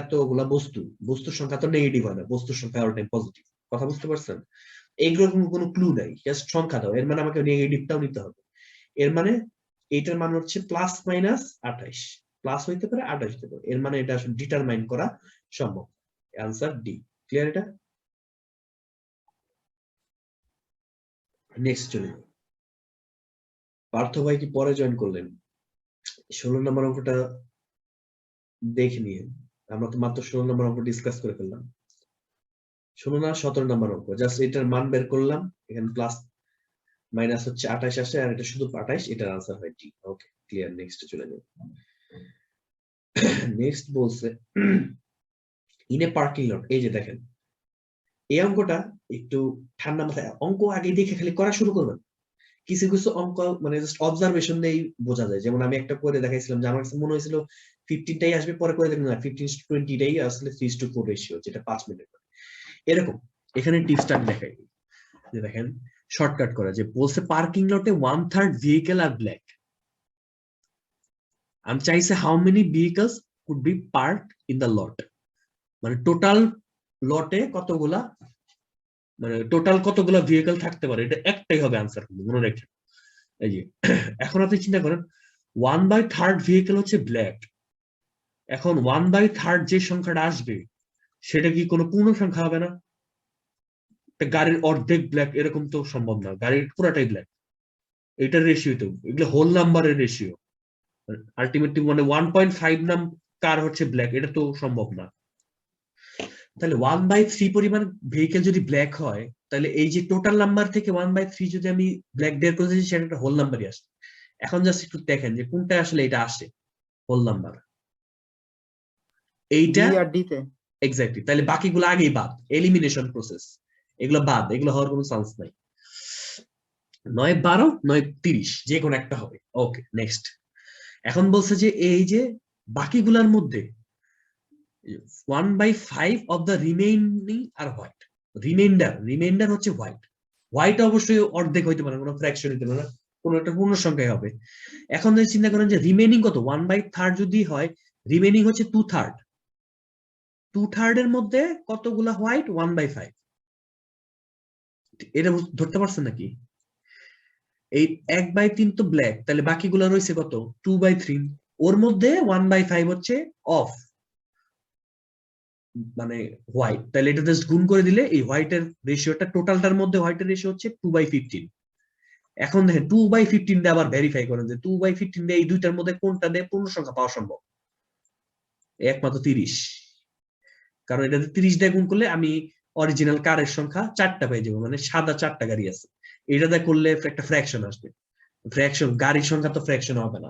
[SPEAKER 1] এতগুলা বস্তুর সংখ্যা তো নেগেটিভ হয় না, বস্তুর সংখ্যা অল টাইম পজিটিভ, কথা বুঝতে পারছেন? এইগুলোর কোনো ক্লু নাই, জাস্ট সংখ্যা দাও, এর মানে আমাকে নেগেটিভটাও নিতে হবে, এর মানে এইটার মান হচ্ছে প্লাস মাইনাস 28, প্লাস হইতে পারে 28 হতে পারে, এর মানে এটা আসলে ডিটারমাইন করা সম্ভব। Answer D. ক্লিয়ার এটা? নেক্সট চলে পার্থ ভাই কি পরে জয়েন করলেন? 16 নম্বর অঙ্কটা দেখে নিয়ে, আমরা তো মাত্র 16 নম্বর অঙ্ক ডিসকাস করে ফেললাম, 16 না 17 নম্বর অঙ্ক, জাস্ট এটার মান বের করলাম, এখানে প্লাস মাইনাস হচ্ছে 28 আসে আর এটা শুধু 28, এটার আনসার হয় ডি। ওকে ক্লিয়ার, নেক্সট চলে যাই। নেক্সট বলছে ইন এ পার্কিং লট, এই যে দেখেন এই অঙ্কটা একটু ঠান্ডা মাথায় অঙ্ক আগে দেখে খালি করা শুরু করবেন, কিছু কিছু অঙ্ক মানে জাস্ট অবজারভেশন দিয়েই বোঝা যায়। যেমন আমি একটা করে দেখাইছিলাম যে আমার কাছে মনে হয়েছিল 15টাই আসবে, পরে করে দেখলাম না 15:20টাই আসলে 3:4 রেশিও, যেটা 5 মিনিট। এরকম এখানে টিপসটা দেখাই, যে দেখেন শর্টকাট করা, যে বলছে পার্কিং লটে 1/3 ভেহিকল আর ব্ল্যাক, আমি চাইছে how many vehicles could be parked in the lot, মানে টোটাল লটে কতগুলা, মানে টোটাল কতগুলা ভেহিকল থাকতে পারে, এটা একটাই হবে আনসার, মনে রাখেন। এই যে এখন আপনি চিন্তা করেন 1/3 ভেহিকল হচ্ছে ব্ল্যাক, এখন 1/3 যে সংখ্যাটা আসবে সেটা কি কোনো পূর্ণ সংখ্যা হবে না? গাড়ির অর্ধেক ব্ল্যাক এরকম তো সম্ভব না, গাড়ির পুরাটাই ব্ল্যাক, এটার রেশিও তো, এগুলো হোল নাম্বারের রেশিও। আলটিমেটলি মানে 1.5 নাম কার হচ্ছে ব্ল্যাক, এটা তো সম্ভব না। তাহলে 1/3 পরিমাণ ভেহিকেল যদি ব্ল্যাক হয়, তাহলে এই যে টোটাল নাম্বার থেকে 1/3 যদি আমি ব্ল্যাক বের করেছি, সেটা একটা হোল নাম্বারই আসে। এখন জাস্ট একটু দেখেন যে কোনটা আসলে এটা আসে হোল নাম্বার, এইটা
[SPEAKER 6] ডি আর ডি তে।
[SPEAKER 1] এক্স্যাক্টলি। তাহলে বাকিগুলো আগেই বাদ, এলিমিনেশন প্রসেস, এগুলো বাদ, এগুলো হওয়ার কোনো চান্স নাই। 9/12 9/30 যে কোনো একটা হবে। Okay, next. এখন বলছে যে এই যে বাকিগুলার মধ্যে 1/5 of the remaining are white. Reminder হচ্ছে হোয়াইট। হোয়াইট অবশ্যই অর্ধেক হইতে পারে, কোনো ফ্র্যাকশন হইতে পারে না, কোনো একটা পূর্ণ সংখ্যায় হবে। এখন যদি চিন্তা করেন যে রিমেইনিং কত, 1/3 যদি হয়, রিমেইনিং হচ্ছে 2/3। 2/3 এর মধ্যে কতগুলা হোয়াইট, 1/5। এটা ধরতে পারছেন নাকি? এই 1/3 তো ব্ল্যাক, তাহলে বাকিগুলা রয়েছে কত, 2/3। ওর মধ্যে 1/5 হচ্ছে অফ, মানে হোয়াইট। তাহলে এটা জাস্ট গুণ করে দিলে এই হোয়াইটের রেশিওটা, টোটালটার মধ্যে হোয়াইটের রেশিও হচ্ছে 2/15। এখন দেখেন 2/15 দিয়ে আবার ভেরিফাই করেন যে 2/15 দিয়ে এই দুইটার মধ্যে কোনটা দিয়ে পূর্ণ সংখ্যা পাওয়া সম্ভব। একমাত্র 30, কারণ এটা 30 দিয়ে গুণ করলে আমি অরিজিনাল কারের সংখ্যা 4টা পেয়ে যাবো, মানে সাদা 4টা গাড়ি আছে। এটা দিয়ে করলে একটা ফ্র্যাকশন আসবে, ফ্র্যাকশন গাড়ির সংখ্যা তো ফ্র্যাকশন হবে না।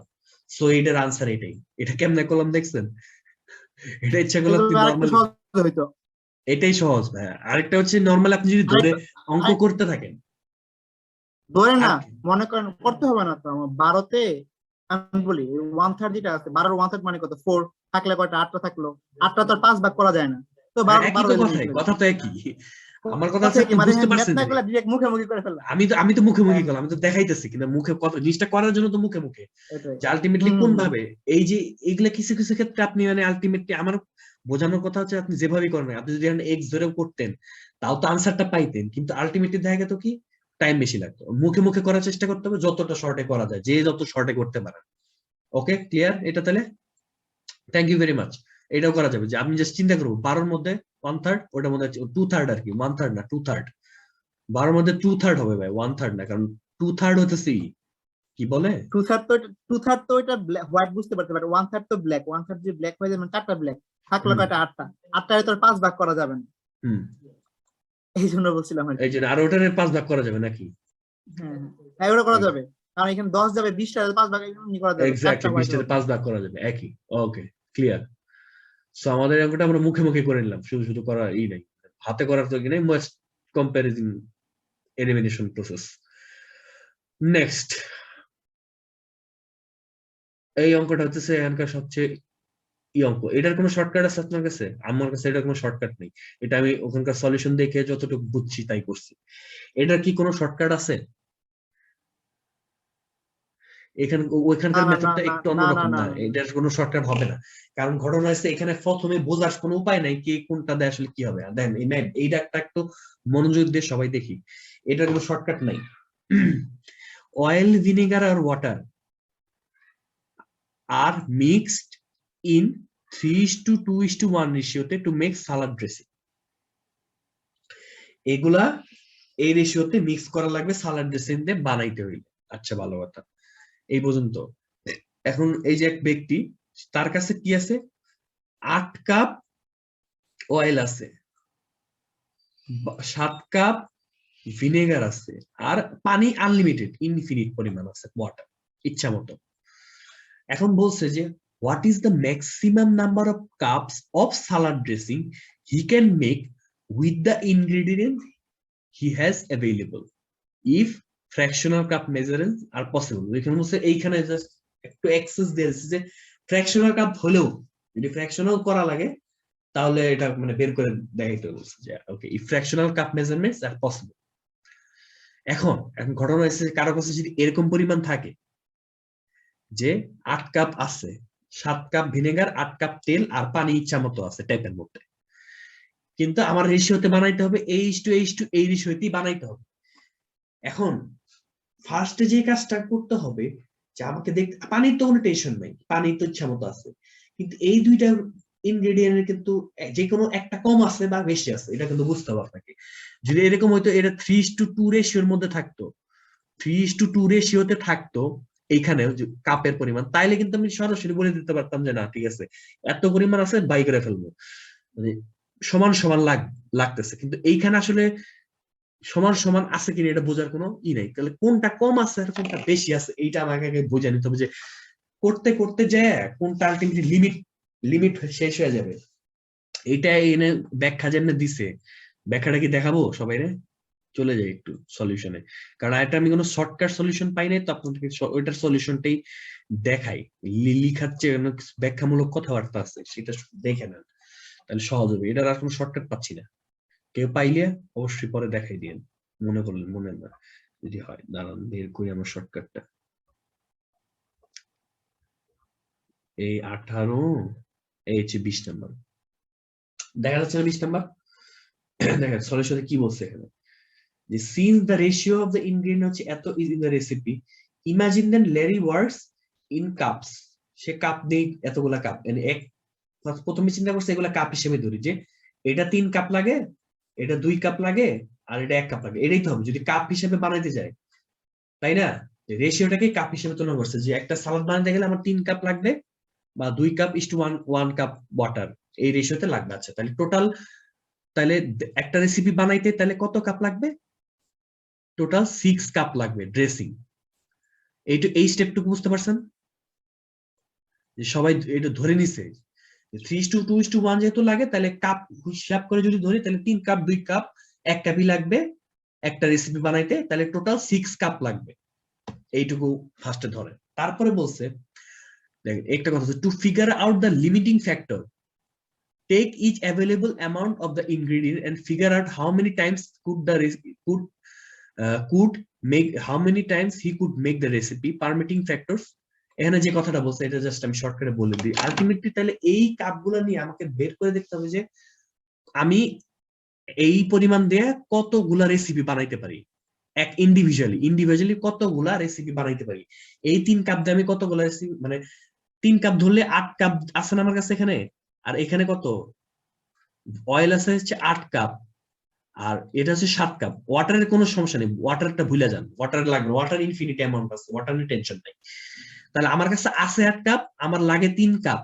[SPEAKER 1] সো এটার আনসার এটাই। এটা কেমনে করলাম দেখছেন? এটা ইচ্ছা করলে আপনি নরমালি,
[SPEAKER 6] হইতো।
[SPEAKER 1] এটাই সহজ ভাই। আরেকটা হচ্ছে নরমাল আপনি যদি ধরে অঙ্ক করতে থাকেন,
[SPEAKER 6] ধরে না, মনে করেন করতে হবে না তো। আমার 12তে আমি বলি 1/3 যেটা আছে, 12 এর 1/3 মানে কত, 4 থাকলে কয়টা, 8টা থাকলো, 8টা তো আর 5 ভাগ করা যায় না, তো 12
[SPEAKER 1] একই তো কথাই, কথা তো একই। আমার কথা হচ্ছে আপনি বুঝতে পারছেন যে
[SPEAKER 6] মুখে করে ফেললাম।
[SPEAKER 1] আমি তো মুখে মুখে করলাম, আমি তো দেখাইতেছি কিনা মুখে কথা, জিনিসটা করার জন্য তো মুখে মুখে, যে আলটিমেটলি কোন ভাবে এই যে এইগুলা কিছু কিছু ক্ষেত্রে আপনি মানে আলটিমেটলি আমার বোঝানোর কথা হচ্ছে আপনি যেভাবেই করেন, আপনি যদি এক্স ধরেও করতেন তাও তো আনসারটা পাইতেন, কিন্তু আলটিমেটলি দেখা গেত কি টাইম বেশি লাগতো। মুখে মুখে করার চেষ্টা করতে হবে, যতটা শর্টে করা যায়, যে যত শর্টে করতে পারেন। ওকে, ক্লিয়ার এটা? তাহলে থ্যাংক ইউ ভেরি মাচ। এটাও করা যাবে যে আমি জাস্ট চিন্তা করবো 12-র মধ্যে 1/3, ওটার মধ্যে 2/3 আর কি, 1/3 না 2/3। 12-র মধ্যে 2/3 হবে ভাই, 1/3 না, কারণ 2/3 হইতেছে কি বলে
[SPEAKER 6] 2/3 তো এটা হোয়াইট বুঝতে পারতে, বাট 1/3 তো ব্ল্যাক। 1/3 যে ব্ল্যাক হয়ে যাবে, 4টা ব্ল্যাক থাকলো কয়টা, 8টা। 8টায় তো 5 ভাগ করা যাবে না, এই জন্য বলছিলাম আর কি।
[SPEAKER 1] এই জন্য আর ওটার 5 ভাগ করা যাবে নাকি?
[SPEAKER 6] হ্যাঁ ওটা করা যাবে, কারণ এখানে 10 যাবে, 20টা 5 ভাগ করা যাবে,
[SPEAKER 1] এক্স্যাক্টলি 20টাতে 5 ভাগ করা যাবে একই। ওকে, ক্লিয়ার। সো আমাদের অঙ্কটা আমরা মুখে মুখে করে নিলাম, শুধু শুধু করা নাই, হাতে করার তো কি নাই, most comparison elimination process. Next, এই অঙ্কটা হচ্ছে এখানকার সবচেয়ে অঙ্ক। এটার কোনো শর্টকাট আছে আপনার কাছে? আমার কাছে এটার কোনো শর্টকাট নেই। এটা আমি ওখানকার সলিউশন দেখে যতটুকু বুঝছি তাই করছি। এটার কি কোনো শর্টকাট আছে? ওইখানকার মেথডটা একটু অন্যরকম না, এটার কোনো শর্টকাট হবে না। কারণ ঘটনা হচ্ছে এখানে প্রথমে বোঝার কোনো উপায় নাই কি কোনটা দিয়ে আসলে কি হবে। দেন এইটা একটা একটু মনোযোগ দিয়ে সবাই দেখি, এটার কোনো শর্টকাট নাই। অয়েল, ভিনেগার আর ওয়াটার আর মিক্সড ইন 3:2:1 রেশিওতে টু মেক সালাদ ড্রেসিং। এগুলা এই রেশিওতে মিক্স করা লাগবে সালাদ ড্রেসিং দিয়ে বানাইতে হইলে। আচ্ছা, ভালো কথা, এই পর্যন্ত। এখন এই যে এক ব্যক্তি, তার কাছে কি আছে, 8 কাপ অয়েল আছে, 7 কাপ ভিনেগার আছে, আর পানি আনলিমিটেড ইনফিনিট পরিমাণ আছে, ওয়াটার ইচ্ছা মতো। এখন বলছে যে what is the maximum number of cups of salad dressing he can make with the ingredients he has available if fractional cup measurements are possible. এখানে বলছে এইখানে জাস্ট একটু অ্যাক্সেস দিয়েছে যে ফ্র্যাকশনাল কাপ হলেও যদি ফ্র্যাকশনাল করা লাগে তাহলে এটা মানে বের করে দেখাইতে বলছে যে okay if fractional cup measurements are possible. এখন ঘটনা হচ্ছে কারো কাছে যদি এরকম পরিমাণ থাকে যে 8 কাপ আছে, 7 কাপ ভিনেগার, 8 কাপ তেল আর পানি ইচ্ছা মতো আছে ট্যাপের মধ্যে, কিন্তু আমার রেশিওতে বানাইতে হবে H2H2 এই রেশিওতেই বানাইতে হবে। এখন ফার্স্টে যে কাজটা করতে হবে যে আমাকে দেখতে, পানির তো কোনো টেনশন নাই, পানি তো ইচ্ছা মতো আছে, কিন্তু এই দুইটা ইনগ্রেডিয়েন্টের কিন্তু যে কোনো একটা কম আছে বা বেশি আছে, এটা কিন্তু বুঝতে হবে আপনাকে। যদি এরকম হয়তো এটা 3:2 রেশিওর মধ্যে থাকতো, 3:2 রেশিওতে থাকতো এইখানে কাপের পরিমাণ, তাইলে কিন্তু আমি সরাসরি বলে দিতে পারতাম যে না ঠিক আছে এত পরিমাণ আছে বাই করে ফেলবো, মানে সমান সমান লাগতেছে। কিন্তু এইখানে আসলে সমান সমান আছে কিনা এটা বোঝার কোনো ই নাই। তাহলে কোনটা কম আছে আর কোনটা বেশি আছে এইটা আমাকে আগে বোঝা নিতে হবে, যে করতে করতে যায় কোনটা আলটিমেটলি লিমিট শেষ হয়ে যাবে। এইটা এনে ব্যাখ্যা যেমন দিছে, ব্যাখ্যাটা কি দেখাবো সবাই রে? চলে যাই একটু সলিউশনে, কারণ এটা আমি কোনো শর্টকাট সলিউশন পাই নাই, তো আপনাদেরকে ওইটার সলিউশনটাই দেখাই। লিখার চেয়ে ব্যাখ্যামূলক কথাবার্তা আছে, সেটা দেখে নেন তাহলে সহজ হবে। এটার আর কোনো শর্টকাট পাচ্ছি না, কেউ পাইলে অবশ্যই পরে দেখাই দিন, মনে করলেন, মনে না যদি হয়। দাঁড়ান বের করি আমার শর্টকাটটা। এই 18, এই হচ্ছে 20 নাম্বার, দেখা যাচ্ছে না 20 নাম্বার? দেখেন সলিউশনে কি বলছে এখানে, যে since the ratio of the ingredient হচ্ছে এত is in the recipe, imagine that Larry works in cups, say cup নেই এতগুলা কাপ, মানে এক প্রথমে চিন্তা করছে এগুলা কাপ হিসেবে ধরি, যে এটা 3 কাপ লাগে, এটা 2 কাপ লাগে, আর এটা 1 কাপ লাগে, এটাই তো হবে যদি কাপ হিসেবে বানাইতে যায়, তাই না? রেশিওটাকে কাপ হিসেবে তুলনা করছে, যে একটা সালাদ বানাইতে গেলে আমার 3 কাপ লাগবে বা 2 cup is to 1 cup water, এই রেশিওতে লাগবে। আচ্ছা তাহলে টোটাল, তাহলে একটা রেসিপি বানাইতে তাহলে কত কাপ লাগবে? টোটাল 6 কাপ লাগবে ড্রেসিং। এই স্টেপটুকু বুঝতে পারছেন? যে সবাই এটা ধরে নিছে 3:2:1 যেহেতু লাগে, তাহলে কাপ হিসাব করে যদি ধরি তাহলে 3 কাপ 2 কাপ 1 কাপই লাগবে একটা রেসিপি বানাইতে, তাহলে টোটাল 6 কাপ লাগবে। এইটুকু ফার্স্টে ধরে, তারপরে বলছে দেখেন একটা কথা, to figure out the limiting factor, take each available amount of the ingredient and figure out how many times how many times he could make the recipe, permitting factors। এখানে যে কথাটা বলছে এটা জাস্ট আমি শর্টকাটে বলে দিই। আলটিমেটলি তাহলে এই কাপগুলো নিয়ে আমাকে বের করে দেখতে হবে যে আমি এই পরিমাণ দিয়ে কতগুলা রেসিপি বানাইতে পারি, এক ইন্ডিভিজুয়ালি কতগুলা রেসিপি বানাইতে পারি। এই 3 কাপ দিয়ে আমি কতগুলা রেসিপি, মানে 3 কাপ ধরলে 8 কাপ আছে না আমার কাছে এখানে, আর এখানে কত অয়েল আছে হচ্ছে 8 কাপ, আর এটা হচ্ছে 7 কাপ। ওয়াটারের কোনো সমস্যা নেই, ওয়াটারটা ভুলে যান, ওয়াটার লাগবে, ওয়াটার ইনফিনিট অ্যামাউন্ট আছে, ওয়াটার নিয়ে টেনশন নাই। তাহলে আমার কাছে আছে 8 কাপ, আমার লাগে 3 কাপ,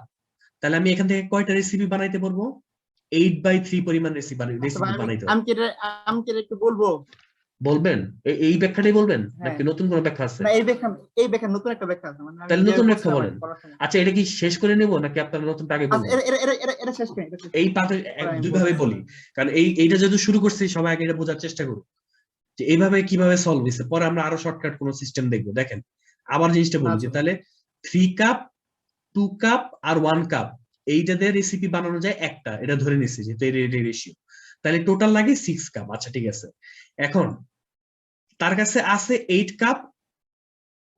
[SPEAKER 1] তাহলে আমি এখান থেকে কয়টা রেসিপি বানাইতে পারবো? 8/3 পরিমাণ রেসিপি বানাইতে
[SPEAKER 6] আমি কি একটু বলবো?
[SPEAKER 1] বলবেন এই ব্যাখ্যাটাই বলবেন
[SPEAKER 6] হ্যাঁ।
[SPEAKER 1] নাকি নতুন কোনো ব্যাখ্যা আছে?
[SPEAKER 6] না এই ব্যাখ্যা নতুন একটা ব্যাখ্যা আছে, মানে
[SPEAKER 1] তাহলে নতুন ব্যাখ্যা বলেন। আচ্ছা এটা কি শেষ করে নেব নাকি আপনারা নতুনটা আগে বলবেন?
[SPEAKER 6] এটা শেষ করি,
[SPEAKER 1] এই পাতে দুই ভাবে বলি, কারণ এইটা যেহেতু শুরু করছি সবাই আগে এটা বোঝার চেষ্টা করুন যে এইভাবে কিভাবে সলভ হয়েছে, পরে আমরা আরো শর্টকাট কোনো সিস্টেম দেখবো। দেখেন আবার জিনিসটা বলি, যে তাহলে 3 কাপ 2 কাপ আর 1 কাপ এইটা দিয়ে রেসিপি বানানো যায় একটা, এটা ধরে নিচ্ছি যেহেতু এই রেশিও, তাহলে টোটাল লাগে 6 কাপ। আচ্ছা ঠিক আছে, এখন তার কাছে আছে 8 কাপ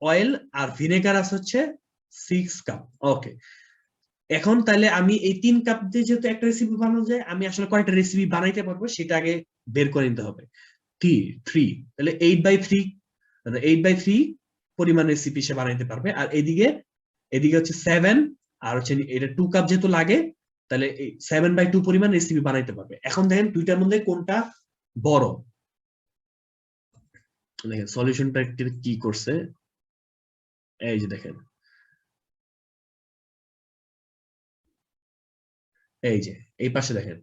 [SPEAKER 1] অয়েল আর ভিনেগার আছে হচ্ছে 6 কাপ। ওকে, এখন তাহলে আমি এই 3 কাপ দিয়ে যেহেতু একটা রেসিপি বানানো যায়, আমি আসলে কয়টা রেসিপি বানাইতে পারবো সেটা আগে বের করে নিতে হবে। 3, তাহলে 8/3 পরিমাণ রেসিপি সে বানাইতে পারবে। আর এদিকে হচ্ছে 7, আর হচ্ছে এটা 2 কাপ যেহেতু লাগে, তাহলে 7/2 পরিমাণ রেসিপি বানাইতে পারবে। এখন দেখেন দুইটার মধ্যে কোনটা বড়। দেখেন সলিউশনটা কি করছে, এই যে দেখেন এই যে এই পাশে দেখেন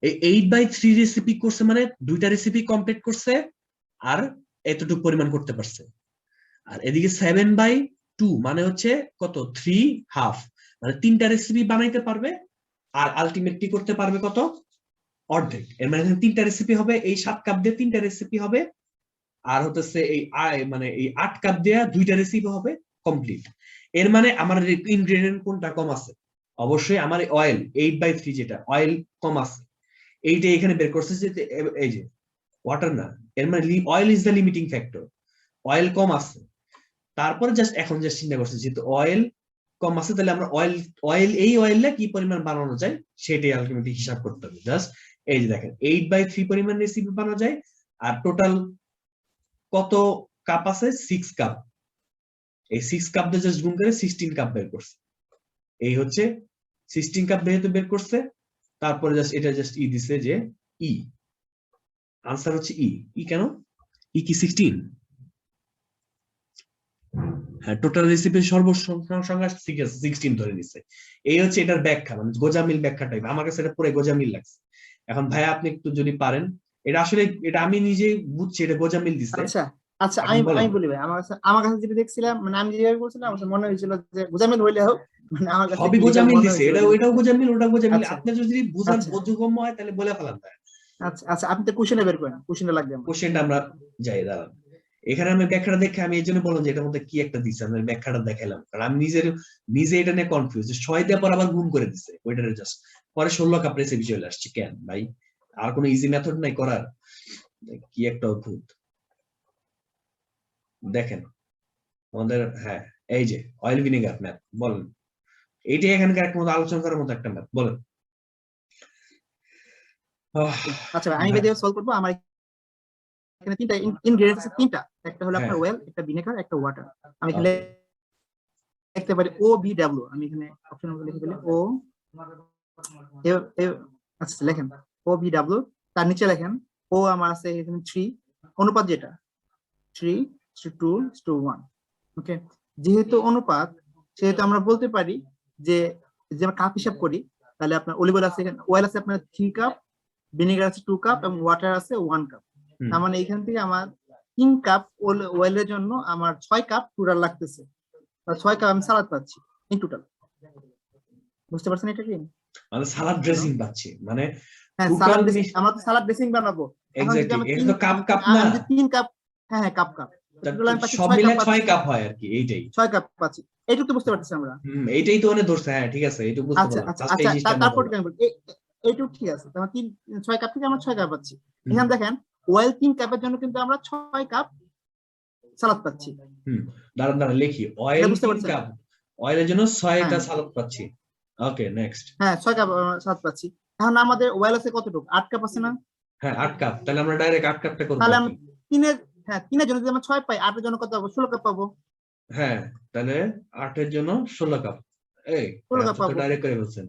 [SPEAKER 1] এই 8/3 রেসিপি করছে, মানে দুইটা রেসিপি কমপ্লিট করছে আর এতটুকু পরিমাণ করতে পারছে। আর এদিকে 7/2 মানে হচ্ছে কত, 3/2, মানে 3টা রেসিপি বানাইতে পারবে আর আলটিমেটলি করতে পারবে কত, অর্ধেক। এর মানে 3টা রেসিপি হবে, এই 7 কাপ দিয়ে 3টা রেসিপি হবে, আর হতেছে এই মানে এই 8 কাপ দিয়ে 2টা রেসিপি হবে কমপ্লিট। এর মানে আমার ইনগ্রেডিয়েন্ট কোনটা কম আছে? অবশ্যই আমার অয়েল 8/3 যেটা অয়েল কম আছে, এইটা এখানে বের করছে যে এই যে ওয়াটার না, এর মানে oil is the limiting factor, oil কম আছে। তারপরে এখন জাস্ট চিন্তা করছে যেহেতু অয়েল কম আছে, তাহলে আমরা অয়েল এই অয়েলে কি পরিমাণ বানানো যায় সেটাই আলটিমেটলি হিসাব করতে হবে। জাস্ট এই যে দেখেন 8/3 পরিমাণ রেসিপি বানানো যায়, আর টোটাল কত কাপ আছে? 6 কাপ। এই 6 কাপ দিয়ে জাস্ট গুণ করে 16 কাপ বের করছে। এই হচ্ছে 16 কাপ যেহেতু বের করছে, তারপরে জাস্ট এটা জাস্ট ই দিছে যে ই, আনসার হচ্ছে ই। ই কেন? ই কি 16? হ্যাঁ, টোটাল রেসিপির সর্বসংখ্যা 16 ধরে নিচ্ছে। এই হচ্ছে এটার ব্যাখ্যা, মানে গোজামিল ব্যাখ্যা টাইপ। আমার কাছে এটা পুরো গোজামিল লাগছে। এখন ভাই আপনি একটু যদি পারেন, এটা আসলে এটা আমি নিজে বুঝছি এটা গোজামিল দিছে।
[SPEAKER 6] আচ্ছা আচ্ছা,
[SPEAKER 1] এখন
[SPEAKER 6] আমি
[SPEAKER 1] বলেন।
[SPEAKER 6] আমি বলি ভাই, আমার কাছে যেটা দেখছিলাম, মানে আমি যেভাবে বলছিলাম আমার কাছে মনে হয়েছিল যে গোজামিল হইলে হোক, মানে আমার কাছে
[SPEAKER 1] সবই
[SPEAKER 6] কি
[SPEAKER 1] গোজামিল
[SPEAKER 6] মনে
[SPEAKER 1] দিছে,
[SPEAKER 6] হয়েছিল
[SPEAKER 1] এটা
[SPEAKER 6] যে-
[SPEAKER 1] ওইটাও গোজামিল, ওটা গোজামিল।
[SPEAKER 6] আচ্ছা।
[SPEAKER 1] আপনার যদি বুঝার
[SPEAKER 6] আচ্ছা।
[SPEAKER 1] বোধগম্য হয় তাহলে বলে ফেলান ভাই।
[SPEAKER 6] আচ্ছা আচ্ছা, আপনি তো কোশ্চেনে বের করেন, কোশ্চেনটা লাগবে আমার।
[SPEAKER 1] কোশ্চেনটা আমরা যাই দাঁড়ান। এখানে আমি ব্যাখ্যাটা দেখে আমি এই জন্য বললাম যে এটার মধ্যে কি একটা দিচ্ছে, আমি ব্যাখ্যাটা দেখাইলাম, কারণ আমি নিজে এটা নিয়ে কনফিউজ। 6 দিয়ে পর আবার গুণ করে দিচ্ছে ওইটার জাস্ট, পরে 16 কাপ রেসিপি চলে আসছে। কেন ভাই? আর কোনো ইজি মেথড নাই করার? কি একটা অদ্ভুত। দেখেন আমাদের, হ্যাঁ এই যে অয়েল ভিনেগার ম্যাথ, বলেন এইটাই এখানকার একটা মতো আলোচনা করার মতো একটা ম্যাথ, বলেন।
[SPEAKER 6] আচ্ছা ভাই, আমি ভিডিও সলভ করবো। আমার এখানে তিনটা ইনগ্রেডিয়েন্টস আছে, তিনটা। একটা হলো আপনার
[SPEAKER 1] হ্যাঁ।
[SPEAKER 6] ওয়েল, একটা ভিনেগার, একটা ওয়াটার। আমি এখানে
[SPEAKER 1] Okay.
[SPEAKER 6] লিখতে পারি ও বি ডাব্লিউ। আমি এখানে অপশনগুলো লিখে দিলে ও, আচ্ছা লেখেন ও বি ডাব্লিউ। তার নিচে লেখেন ও আমার আছে এখানে 3, অনুপাত যেটা 3:2:1। ওকে, যেহেতু অনুপাত সেহেতু আমরা বলতে পারি যে আমরা কাপ হিসাব করি, তাহলে আপনার অলিভ অয়েল আছে, এখানে ওয়েল আছে আপনার 3 কাপ, ভিনেগার আছে 2 কাপ, এবং ওয়াটার আছে 1 কাপ। তার মানে এখান থেকে আমার 3 কাপ ওয়েলের জন্য আমার 6 কাপ টোটাল লাগতেছে, বা 6 কাপ আমি সালাদ পাচ্ছি ইন টোটাল। বুঝতে পারছেন এটা কি?
[SPEAKER 1] মানে সালাদ ড্রেসিং পাচ্ছি, মানে
[SPEAKER 6] হ্যাঁ,
[SPEAKER 1] total
[SPEAKER 6] সালাদ ড্রেসিং, আমরা তো সালাদ ড্রেসিং বানাবো। এখন যদি
[SPEAKER 1] এক্স্যাক্টলি,
[SPEAKER 6] আমরা
[SPEAKER 1] এটা তো কাপ কাপ না,
[SPEAKER 6] আমি যদি 3 কাপ, হ্যাঁ হ্যাঁ কাপ কাপ, টোটাল আমি পাচ্ছি
[SPEAKER 1] সব
[SPEAKER 6] 6
[SPEAKER 1] মিলে
[SPEAKER 6] কাপ
[SPEAKER 1] 6 কাপ হয় আর কি, এইটাই
[SPEAKER 6] 6 কাপ পাচ্ছি। এইটুকু তো বুঝতে পারতেছি আমরা।
[SPEAKER 1] এইটাই তো অনেক ধরছে। হ্যাঁ ঠিক আছে, এইটুকু বুঝতে
[SPEAKER 6] আচ্ছা
[SPEAKER 1] পারলাম।
[SPEAKER 6] আচ্ছা
[SPEAKER 1] First এই
[SPEAKER 6] আচ্ছা,
[SPEAKER 1] জিনিসটা আমরা
[SPEAKER 6] তারপর
[SPEAKER 1] বললাম।
[SPEAKER 6] কেন বলি এইটুকু ঠিক আছে, তাহলে 6 কাপ থেকে আমরা 6 কাপ পাচ্ছি। এখানে দেখেন ওয়েল 3 কাপের জন্য কিন্তু আমরা 6 কাপ সালাদ পাচ্ছি।
[SPEAKER 1] দাঁড়ান দাঁড়ান লিখি, অয়েল
[SPEAKER 6] এটা বুঝতে
[SPEAKER 1] 3
[SPEAKER 6] পারছেন?
[SPEAKER 1] কাপ, অয়েলের জন্য 6টা
[SPEAKER 6] হ্যাঁ।
[SPEAKER 1] সালাদ পাচ্ছি। Okay next.
[SPEAKER 6] হ্যাঁ 6 কাপ সালাদ পাচ্ছি। এখন আমাদের ওয়েল আছে কতটুকু? 8 কাপ আছে না?
[SPEAKER 1] হ্যাঁ 8 কাপ, তাহলে আমরা ডাইরেক্ট 8 কাপটা করব।
[SPEAKER 6] তাহলে আমরা তিনের জন্য যদি আমরা 6 পাই, 8 এর জন্য কত পাবো? 16 কাপ পাবো।
[SPEAKER 1] হ্যাঁ তাহলে 8 এর জন্য 16 কাপ। এই
[SPEAKER 6] 16 কাপ
[SPEAKER 1] আপনি তো
[SPEAKER 6] পাবো
[SPEAKER 1] ডাইরেক্ট করে বলছেন।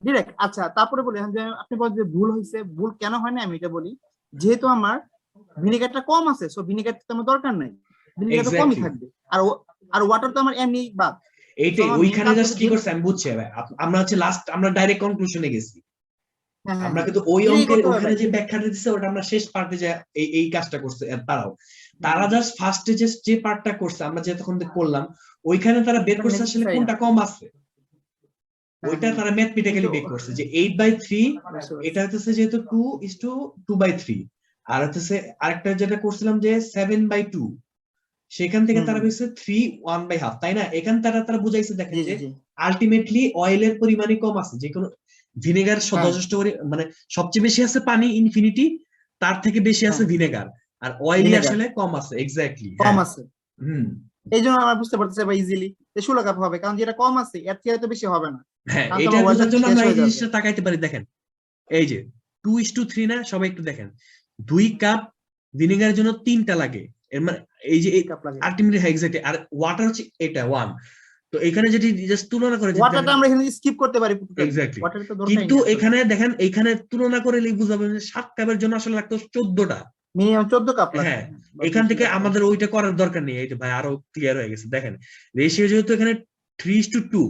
[SPEAKER 6] ডিরেক্ট। আচ্ছা, তারপরে বলি যে আপনি বলেন যে ভুল হয়েছে, ভুল কেন হয় না আমি এটা বলি। যেহেতু আমার ভিনেগারটা কম আছে, সো ভিনেগার তো আমার দরকার নাই, ভিনেগার তো কমই
[SPEAKER 1] Exactly.
[SPEAKER 6] থাকবে। আর ওয়াটার তো আমার এমনি বাদ।
[SPEAKER 1] এইটাই,
[SPEAKER 6] আমার
[SPEAKER 1] ওইখানে
[SPEAKER 6] main কাজ
[SPEAKER 1] জাস্ট কি
[SPEAKER 6] হচ্ছে
[SPEAKER 1] করছে আমি বুঝছি ভাই। আমরা হচ্ছে লাস্ট, আমরা ডাইরেক্ট কনক্লুশনে গেছি।
[SPEAKER 6] হ্যাঁ, হ্যাঁ,
[SPEAKER 1] আমরা
[SPEAKER 6] হ্যাঁ।
[SPEAKER 1] কিন্তু ওই
[SPEAKER 6] এটাই
[SPEAKER 1] অঙ্কের
[SPEAKER 6] করতে হবে
[SPEAKER 1] ওখানে
[SPEAKER 6] ভাই।
[SPEAKER 1] যে ব্যাখ্যাটা দিচ্ছে ওটা আমরা শেষ পার্টে যে এই কাজটা করছে। তারা জাস্ট ফার্স্টে যে পার্টটা করছে আমরা যে তখন করলাম, ওইখানে তারা বের করছে আসলে
[SPEAKER 6] necessary
[SPEAKER 1] কোনটা
[SPEAKER 6] না।
[SPEAKER 1] কম আছে, ওইটা
[SPEAKER 6] হ্যাঁ,
[SPEAKER 1] তারা ম্যাথমেটিক্যালি বের করছে যে 8/3, এটা হচ্ছে যেহেতু 2:2/3, আর হচ্ছে আরেকটা যেটা করছিলাম যে 7/2, সেখান থেকে তারা বেরছে 3:1/2, তাই না? এখান তারা বুঝাইছে দেখেন
[SPEAKER 6] জি
[SPEAKER 1] যে
[SPEAKER 6] জি জি।
[SPEAKER 1] আলটিমেটলি অয়েলের পরিমাণই কম আছে, যে কোনো ভিনেগার
[SPEAKER 6] হ্যাঁ।
[SPEAKER 1] যথেষ্ট মানে সবচেয়ে বেশি আছে পানি ইনফিনিটি, তার থেকে বেশি আছে
[SPEAKER 6] হ্যাঁ।
[SPEAKER 1] ভিনেগার, আর অয়েলই
[SPEAKER 6] ভিনেগার
[SPEAKER 1] আসলে কম আছে। এক্স্যাক্টলি
[SPEAKER 6] কম আছে,
[SPEAKER 1] হুম
[SPEAKER 6] এই জন্য আমরা বুঝতে পারতেছি ভাই ইজিলি যে 16 কাপ হবে, কারণ যেটা কম আছে এর থেকে তো বেশি হবে না।
[SPEAKER 1] হ্যাঁ,
[SPEAKER 6] কারণ
[SPEAKER 1] এটা
[SPEAKER 6] তোমার
[SPEAKER 1] বোঝার
[SPEAKER 6] ওয়েলটা
[SPEAKER 1] জন্য
[SPEAKER 6] শেষ
[SPEAKER 1] আমরা এই
[SPEAKER 6] হয়ে যাবে।
[SPEAKER 1] জিনিসটা তাকাইতে পারি। দেখেন এই যে 2:3 না, সবাই একটু দেখেন, 2 কাপ ভিনেগারের জন্য 3টা লাগে, এর মানে এই যে
[SPEAKER 6] কাপ লাগে।
[SPEAKER 1] আলটিমেটলি হ্যাঁ এক্স্যাক্টলি। আর ওয়াটার হচ্ছে এটা 1, তো এখানে যদি জাস্ট তুলনা করে
[SPEAKER 6] ওয়াটারটা আমরা এখানে স্কিপ করতে পারি,
[SPEAKER 1] এক্স্যাক্টলি,
[SPEAKER 6] ওয়াটার তো দরকার
[SPEAKER 1] কিন্তু
[SPEAKER 6] নেই।
[SPEAKER 1] এখানে দেখেন এইখানে তুলনা করে বুঝাবেন যে 7 কাপের জন্য আসলে লাগতো 14টা।
[SPEAKER 6] মিনিমাম 14 কাপ লাগবে।
[SPEAKER 1] হ্যাঁ, এখান থেকে আমাদের ওইটা করার দরকার নেই। এই যে ভাই আরো ক্লিয়ার হয়ে গেছে। দেখেন রেশিও যেহেতু এখানে 3:2,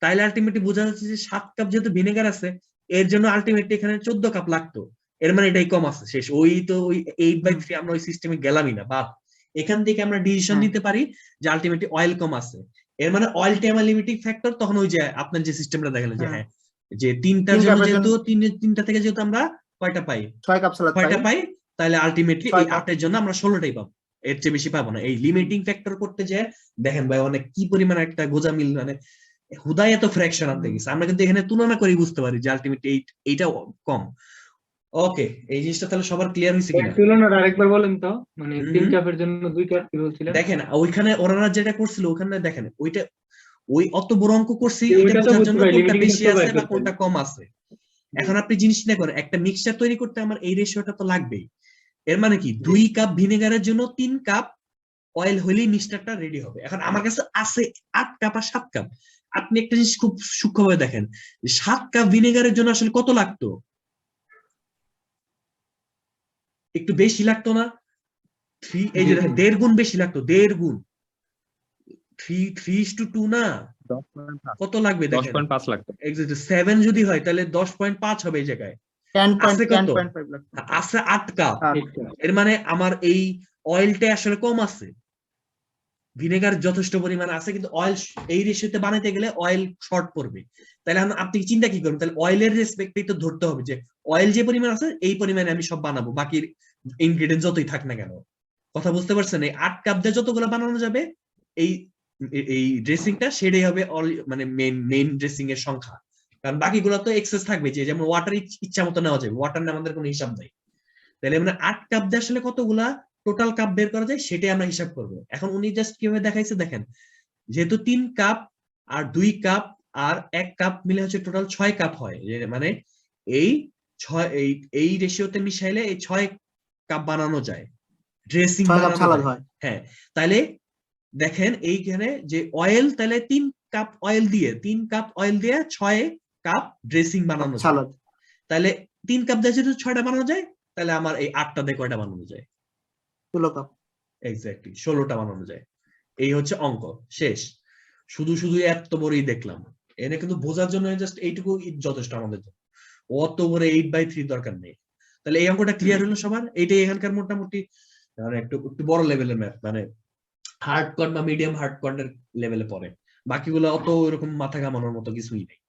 [SPEAKER 1] তাইলে আলটিমেটলি বোঝা যাচ্ছে যে 7 কাপ যেহেতু ভিনেগার আছে, এর জন্য আলটিমেটলি এখানে 14 কাপ লাগতো, এর মানে এটাই কম আছে, শেষ। ওই 8/3 আমরা ওই সিস্টেমে গেলামই না, বাদ। এখান থেকে আমরা ডিসিশন নিতে পারি যে আলটিমেটলি অয়েল কম আছে, এর মানে অয়েলটা আমার লিমিটিং ফ্যাক্টর। তখন ওই যে আপনার যে সিস্টেমটা দেখালেন যে হ্যাঁ, যে 3টার জন্য যেহেতু 3টা থেকে যেহেতু আমরা কয়টা পাই,
[SPEAKER 6] 6 কাপ সালাদ
[SPEAKER 1] কয়টা পাই, তাহলে আলটিমেটলি
[SPEAKER 6] 6
[SPEAKER 1] এই
[SPEAKER 6] কাপ।
[SPEAKER 1] 8 এর জন্য আমরা 16টাই পাবো, এর চেয়ে বেশি পাবো না। এই লিমিটিং ফ্যাক্টর করতে যে দেখেন ভাই অনেক কি পরিমাণ একটা গোজামিল, মানে হুদায় এত ফ্র্যাকশন আনতে গেছে। আমরা কিন্তু এখানে তুলনা করে বুঝতে পারি যে আলটিমেটলি এইটা কম। ওকে, এই জিনিসটা তাহলে সবার ক্লিয়ার হয়েছে কিনা?
[SPEAKER 2] তুলনাটা আরেকবার বলেন তো, মানে 3 কাপের জন্য 2 কাপ কি বলছিলেন?
[SPEAKER 1] দেখেন ওইখানে ওনারা যেটা করছিল, ওখানে দেখেন ওইটা ওই অত বড় অঙ্ক করছি,
[SPEAKER 2] ওইটা
[SPEAKER 1] এটা
[SPEAKER 2] তো
[SPEAKER 1] বোঝার
[SPEAKER 2] বুঝতে
[SPEAKER 1] জন্য
[SPEAKER 2] পারি,
[SPEAKER 1] কোনটা
[SPEAKER 2] limiting
[SPEAKER 1] বেশি
[SPEAKER 2] factor
[SPEAKER 1] আছে
[SPEAKER 2] বের
[SPEAKER 1] বা
[SPEAKER 2] করতে
[SPEAKER 1] কোনটা কম আছে। এখন আপনি জিনিস চিন্তা করেন, একটা মিক্সচার তৈরি করতে আমার এই রেশিওটা তো লাগবেই। এর মানে কি 2 কাপ ভিনেগারের জন্য 3 কাপ অয়েল হলেই মিক্সচারটা রেডি হবে। এখন আমার কাছে আছে 8 কাপ আর 7 কাপ। আপনি একটা জিনিস খুব সূক্ষ্মভাবে দেখেন, 7 কাপ ভিনেগারের জন্য আসলে কত লাগতো? একটু বেশি লাগতো না? 3, এই যে দেখেন 1.5 গুণ বেশি লাগতো, 1.5 গুণ। 3:2 না, কত লাগবে দেখেন?
[SPEAKER 7] 10.5 লাগতো।
[SPEAKER 1] এক্স্যাক্টলি 7 যদি হয় তাহলে 10.5 হবে এই জায়গায়।
[SPEAKER 6] 10.5 লাখ।
[SPEAKER 1] আছে 8 কাপ।
[SPEAKER 2] এইটা।
[SPEAKER 1] এর মানে আমার এই অয়েলটা আসলে কম আছে, ভিনেগার যথেষ্ট পরিমাণ আছে, কিন্তু অয়েল এই রেশিওতে বানাইতে গেলে অয়েল শর্ট পড়বে। তাহলে আপনি চিন্তা কি করবেন? তাহলে অয়েলের রেসপেক্টেই তো ধরতে হবে যে অয়েল যে পরিমাণ আছে এই পরিমাণে আমি সব বানাবো, বাকি ইনগ্রেডিয়েন্ট যতই থাক না কেন। কথা বুঝতে পারছেন? এই 8 কাপ দিয়ে যতগুলো বানানো যাবে এই এই ড্রেসিংটা সেটাই হবে মানে মেইন ড্রেসিং এর সংখ্যা। কারণ বাকিগুলো তো এক্সেস থাকবে, যে যেমন ওয়াটার ইচ্ছা মতো নেওয়া যাবে, ওয়াটার নিয়ে আমাদের কোনো হিসাব নাই। তাহলে মানে 8 কাপ দিয়ে আসলে কতগুলা টোটাল কাপ বের করা যায় সেটাই আমরা হিসাব করব। এখন উনি জাস্ট কিভাবে দেখাইছে দেখেন, যেহেতু 3 কাপ আর 2 কাপ আর 1 কাপ মিলে হচ্ছে টোটাল 6 কাপ হয়, মানে এই 6 এই রেশিওতে মিশাইলে এই 6 কাপ বানানো যায়, ড্রেসিং বানানো যায়। হ্যাঁ, তাহলে দেখেন এইখানে যে অয়েল, তাহলে 3 কাপ অয়েল দিয়ে 6 কাপ ড্রেসিং বানানো যায়। তাহলে 3 কাপ দিয়ে যদি 6টা বানানো যায়, তাহলে আমার এই 8টা দিয়ে কয়টা বানানো যায়?
[SPEAKER 6] 16 কাপ।
[SPEAKER 1] এক্স্যাক্টলি 16টা বানানো যায়। এই হচ্ছে অঙ্ক, শেষ। শুধু এত বড়ই দেখলাম, এনে কিন্তু বোঝার জন্য জাস্ট এইটুকু যথেষ্ট আমাদের জন্য, অত বড় 8/3 দরকার নেই। তাহলে এই অঙ্কটা ক্লিয়ার হলো সবার? এইটাই এখানকার মোটামুটি মানে একটু বড় লেভেলের ম্যাথ, মানে হার্ডকোর বা মিডিয়াম হার্ডকোরের লেভেলে পড়ে। বাকিগুলো অত এরকম মাথা ঘামানোর মতো কিছুই নেই।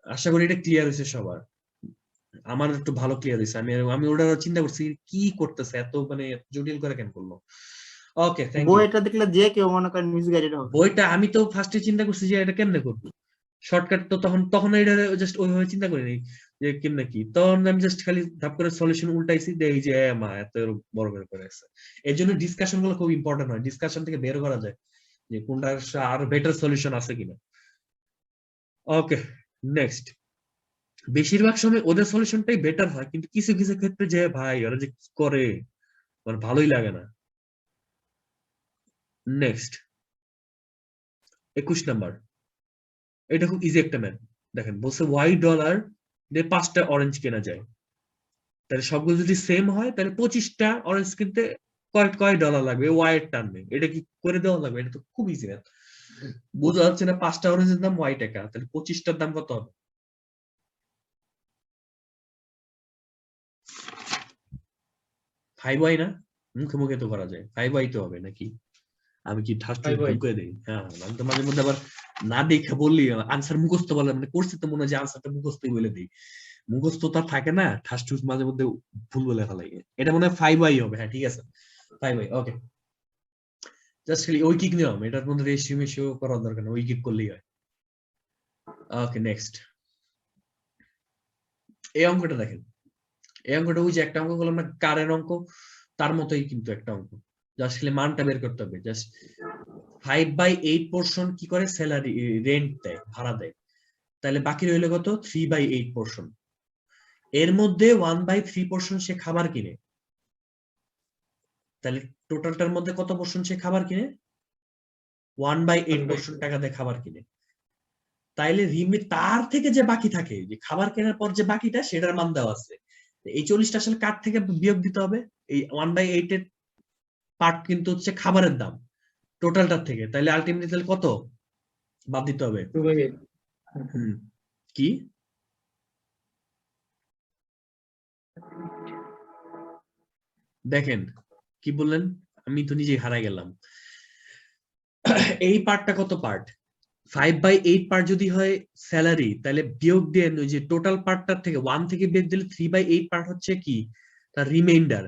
[SPEAKER 1] আশা করি এটা ক্লিয়ার হয়েছে সবার। আমার একটু ভালো ক্লিয়ার হয়েছে। আমি ওটা চিন্তা করছি কি করতেছে, এত মানে জটিল করে কেন করলো। ওকে, থ্যাংক ইউ।
[SPEAKER 6] বইটা দেখলে যে কেউ মনে করেন মিসগাইডেড হবে।
[SPEAKER 1] বইটা আমি তো ফার্স্টে চিন্তা করছি যে এটা কেমনে করবো, শর্টকাট তো তখন এটা জাস্ট ওইভাবে চিন্তা করিনি যে কেমনে কি। তখন আমি জাস্ট খালি ধাপ করে সলিউশন উল্টাইছি, দেখি যে মা এত বড় বের করে আছে। এর জন্য ডিসকাশন গুলো খুব ইম্পর্টেন্ট হয়, ডিসকাশন থেকে বের করা যায় যে কোনটার আর বেটার সলিউশন আছে কিনা। ওকে, নেক্সট। বেশিরভাগ সময় ওদের সলিউশনটাই বেটার হয়, কিন্তু কিছু কিছু ক্ষেত্রে যে ভাই ওরা যে করে মানে ভালোই লাগে না। নেক্সট 21 নাম্বার, এটা খুব ইজি একটা ম্যাথ। দেখেন বলছে $Y দিয়ে 5টা অরেঞ্জ কেনা যায়, তাহলে সবগুলো যদি সেম হয় তাহলে 25টা অরেঞ্জ কিনতে কয় ডলার লাগবে ওয়াই এর টার্মে? এটা কি করে দেওয়া লাগবে? এটা তো খুব ইজি ম্যাথ। বোঝা যাচ্ছে না? 5টা অরেঞ্জের দাম Y টাকা, তাহলে 25টার দাম কত হবে? 5Y না? মুখে মুখে তো করা যায়, 5Y তো হবে নাকি? আমি কি ঠাস ঠুস ভুল করে দিই? হ্যাঁ, আমি তো মাঝে মধ্যে আবার না দেখে বললি আনসার মুখস্থ বলে, মানে করছি তো মনে হয় যে আনসারটা মুখস্থই বলে দিই, মুখস্থ তার থাকে না, ঠাস ঠুস মাঝে মধ্যে ভুল বলে ফেলাই। এটা মনে হয় 5Y হবে। হ্যাঁ ঠিক আছে, 5Y। ওকে, জাস্ট খালি ওই কিক নিয়ম, এটার মধ্যে রেশিও মেশিও করার দরকার নেই, ওই কিক করলেই হয়। ওকে, নেক্সট এই অঙ্কটা দেখেন। এই অঙ্কটা ওই যে একটা অঙ্ক করলাম না কারের অঙ্ক, তার মতোই কিন্তু একটা অঙ্ক, জাস্ট খালি মানটা বের করতে হবে। জাস্ট 5/8 পোর্শন কি করে? স্যালারি, রেন্ট দেয়, ভাড়া দেয়। তাহলে বাকি রইল কত? 3/8 পোর্শন। এর মধ্যে 1/3 পোর্শন সে খাবার কিনে, তাহলে টোটালটার মধ্যে কত পোর্শন সে খাবার কিনে? 1/8 পোর্শন টাকা দিয়ে খাবার কিনে। তাইলে তার থেকে যে বাকি থাকে, যে খাবার কেনার পর যে বাকিটা, সেটার মান দেওয়া আছে। এই 40টা আসলে কার থেকে বিয়োগ দিতে হবে? এই 1/8 এর পার্ট কিন্তু হচ্ছে খাবারের দাম টোটালটার থেকে, তাহলে আলটিমেটলি তাহলে কত বাদ দিতে হবে? কি দেখেন কি বললেন? আমি তো নিজেই হারাই গেলাম। এই পার্টটা কত পার্ট? 5/8 পার্ট যদি হয় স্যালারি, তাহলে বিয়োগ দেন ওই যে টোটাল পার্টটার থেকে 1 থেকে বিয়োগ দিলে 3/8 পার্ট হচ্ছে কি? তার রিমাইন্ডার।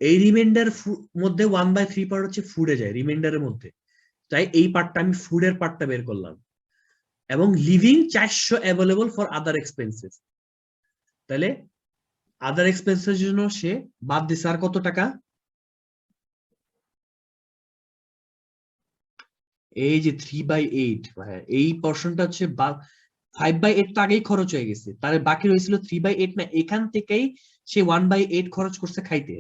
[SPEAKER 1] এই রিমাইন্ডার মধ্যে 1/3 পার্ট হচ্ছে ফুডে যায় রিমাইন্ডারের মধ্যে, তাই এই পার্টটা আমি ফুডের পার্টটা বের করলাম। এবং living 400 available for other expenses, তাহলে আদার এক্সপেন্সের জন্য সে বাদ দিছে আর কত টাকা? এই যে 3/8 ভাই, এই পোর্শনটা হচ্ছে 5/8 তো আগেই খরচ হয়ে গেছে, তার বাকি রয়েছিল 3/8 না, এখান থেকেই সে 1/8 খরচ করছে খাইতে।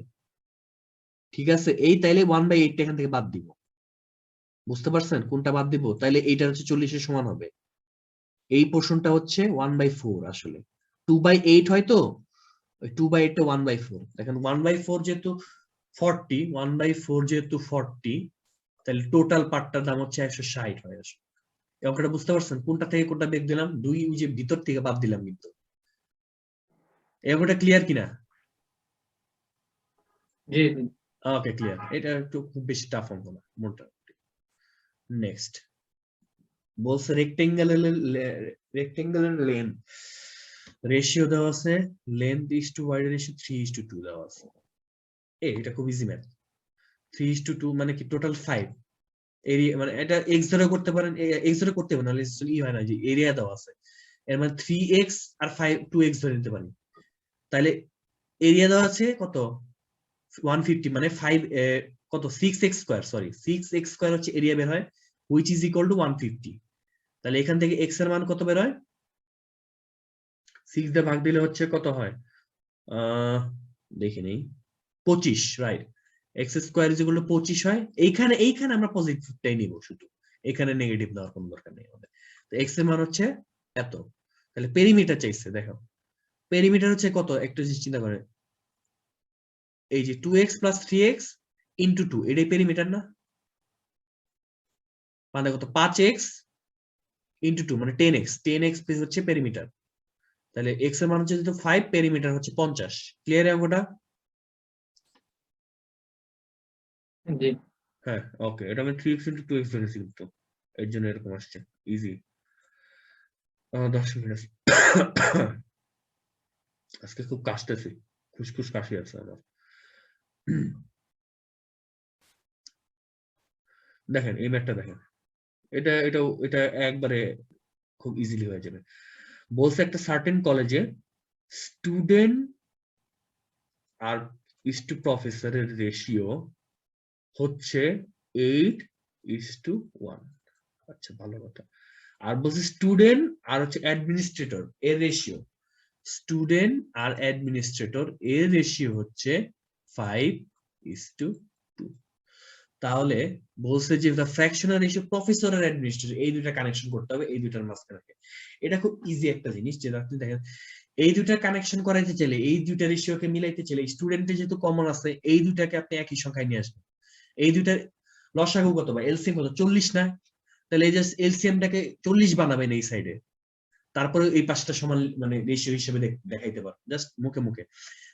[SPEAKER 1] ঠিক আছে, এই তাইলে 1/8 এখান থেকে বাদ দিব। বুঝতে পারছেন কোনটা বাদ দিব? তাইলে এইটা হচ্ছে 40 এর সমান হবে। এই পোর্শনটা হচ্ছে 1/4 আসলে 2/8 হয়তো, ওই 2/8 টা 1/4। দেখেন 1/4 যেহেতু 40, 1/4 যেহেতু 40, তাহলে টোটাল পার্টটার দাম হচ্ছে 160 হয় আসলে। এই অঙ্কটা বুঝতে পারছেন কোনটা থেকে কোনটা বের দিলাম? দুই ওই যে ভিতর থেকে বাদ দিলাম কিন্তু। এই অঙ্কটা ক্লিয়ার কিনা?
[SPEAKER 2] জি জি।
[SPEAKER 1] ওকে ক্লিয়ার, এটা একটু খুব বেশি টাফ অঙ্ক না, মোটামুটি। নেক্সট বলছে রেক্টেঙ্গেলের লেন্থ রেশিও দেওয়া আছে, length is to wide ratio 3:2 দেওয়া আছে। এটা খুব ইজি ম্যাথ। 3:2 মানে কি টোটাল 5 এরিয়া, মানে এটা x ধরে করতে পারেন, x ধরে করতে পারেন, নাহলে ই হয় না, যে এরিয়া দেওয়া আছে, এর মানে 3x আর 2x ধরে নিতে পারি। তাহলে এরিয়া দেওয়া আছে কত 150, মানে 5 কত 6x square, sorry 6x square হচ্ছে এরিয়া বের হয়, which is equal to 150। তাহলে এখান থেকে x এর মান কত বের হয়? 6 দিয়ে ভাগ দিলে হচ্ছে কত হয়, দেখে নেই, 25, right. x square is equal to 25 হয়। এইখানে আমরা পজিটিভটাই নিব শুধু, এখানে নেগেটিভ নেওয়ার কোনো দরকার নেই আমাদের। তো x এর মান হচ্ছে এত। তাহলে পেরিমিটার চাইছে, দেখো পেরিমিটার হচ্ছে কত, একটু চিন্তা করে, এই যে 2x + 3x × 2, এটাই পেরিমিটার না? মানে কত 5x × 2 মানে 10x, 10x হচ্ছে পেরিমিটার। তাহলে x এর মান হচ্ছে যেহেতু 5, পেরিমিটার হচ্ছে 50। ক্লিয়ার অঙ্কটা?
[SPEAKER 2] জি।
[SPEAKER 1] হ্যাঁ ওকে, এটা আমি 3x × 2x ধরেছি কিন্তু, এর জন্য এরকম আসছে। ইজি। 10 মিনিট আজকে খুব কাশতেছি, খুশখুশ কাশি আছে আমার। দেখেন এই ম্যাথটা দেখেন, এটা একবারে খুব ইজিলি হয়ে যাবে। বলছে একটা সার্টেন কলেজে স্টুডেন্ট আর ইস টু প্রফেসরের রেশিও হচ্ছে 8:1। আচ্ছা ভালো কথা। আর বলছে স্টুডেন্ট আর হচ্ছে অ্যাডমিনিস্ট্রেটর এর রেশিও, স্টুডেন্ট আর অ্যাডমিনিস্ট্রেটর এর রেশিও হচ্ছে 5:2। তাহলে বলছে যে দা ফ্র্যাকশনাল রেশিও প্রফেসর আর অ্যাডমিনিস্ট্রেটর, এই দুইটা কানেকশন করতে হবে এই দুইটার মাঝখানে। এটা খুব ইজি একটা জিনিস, যেটা আপনি দেখেন এই দুইটা কানেকশন করাইতে চাইলে, এই দুইটা রেশিওকে মিলাইতে চাইলে, স্টুডেন্টের যেহেতু কমন আছে, এই দুইটাকে আপনি একই সংখ্যায় নিয়ে আসবেন। এই দুইটার লসাগু কত বা এলসিএম কত, 40 না? তাহলে এই যে এলসিএমটাকে 40 বানাবেন এই সাইডে, তারপরে এই পাঁচটা সমান মানে রেশিও হিসেবে দেখাইতে পারবেন জাস্ট মুখে মুখে।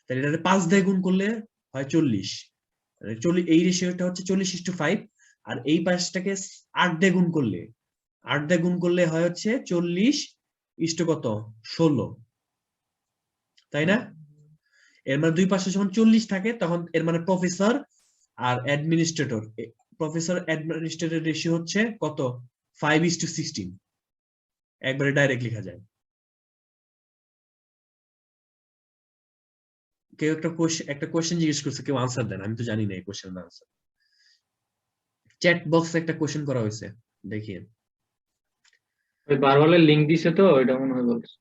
[SPEAKER 1] তাহলে এটাতে 5 দিয়ে গুণ করলে হয় 40, এই রেশিওটা হচ্ছে 40:5। আর এই পাঁচটাকে 8 দিয়ে গুণ করলে হয় হচ্ছে 40 কত 16, তাই না? এর মানে দুই পাশে যখন 40 থাকে তখন এর মানে প্রফেসর আর অ্যাডমিনিস্ট্রেটর রেশিও হচ্ছে কত 5:16, একবারে ডাইরেক্ট লেখা যায়। কেউ একটা কোশ্চেন জিজ্ঞেস করছে, কেউ আনসার দেন, আমি তো জানি না এই কোশ্চেনের আনসার। চ্যাট বক্সে একটা কোশ্চেন করা হয়েছে, দেখিয়ে।
[SPEAKER 2] ওই বারবালের লিংক দিছে তো, ওইটা মনে হয় বলছে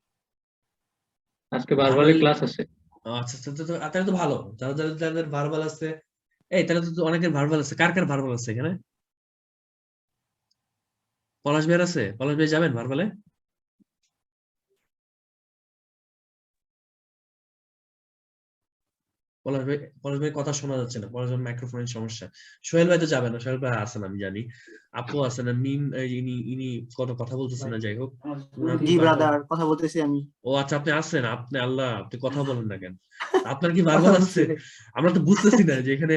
[SPEAKER 2] আজকে বারবালের ক্লাস আছে।
[SPEAKER 1] আচ্ছা তাহলে তো ভালো, যাদের ভার্বাল আছে, এই তাহলে তো অনেকের ভার্বাল আছে। কার কার ভার্বাল আছে এখানে? পলাশ ভাইয়ের আছে? পলাশ ভাই যাবেন ভার্বালে? পলাশ ভাই কথা শোনা যাচ্ছে না, পলাশ ভাই মাইক্রোফোনের সমস্যা। সোহেল ভাই তো যাবে না, সোহেল ভাই আছেন আমি জানি, আপু আছে না, মিম ইনি কত কথা বলতেছেন না, যাই হোক।
[SPEAKER 6] জি ব্রাদার, কথা বলতেছি আমি।
[SPEAKER 1] ও আচ্ছা আপনি আছেন, আল্লাহ আপনি কথা বলেন না কেন? আপনার কি ভার্বাল আছে? আমরা তো বুঝতেছি না যে এখানে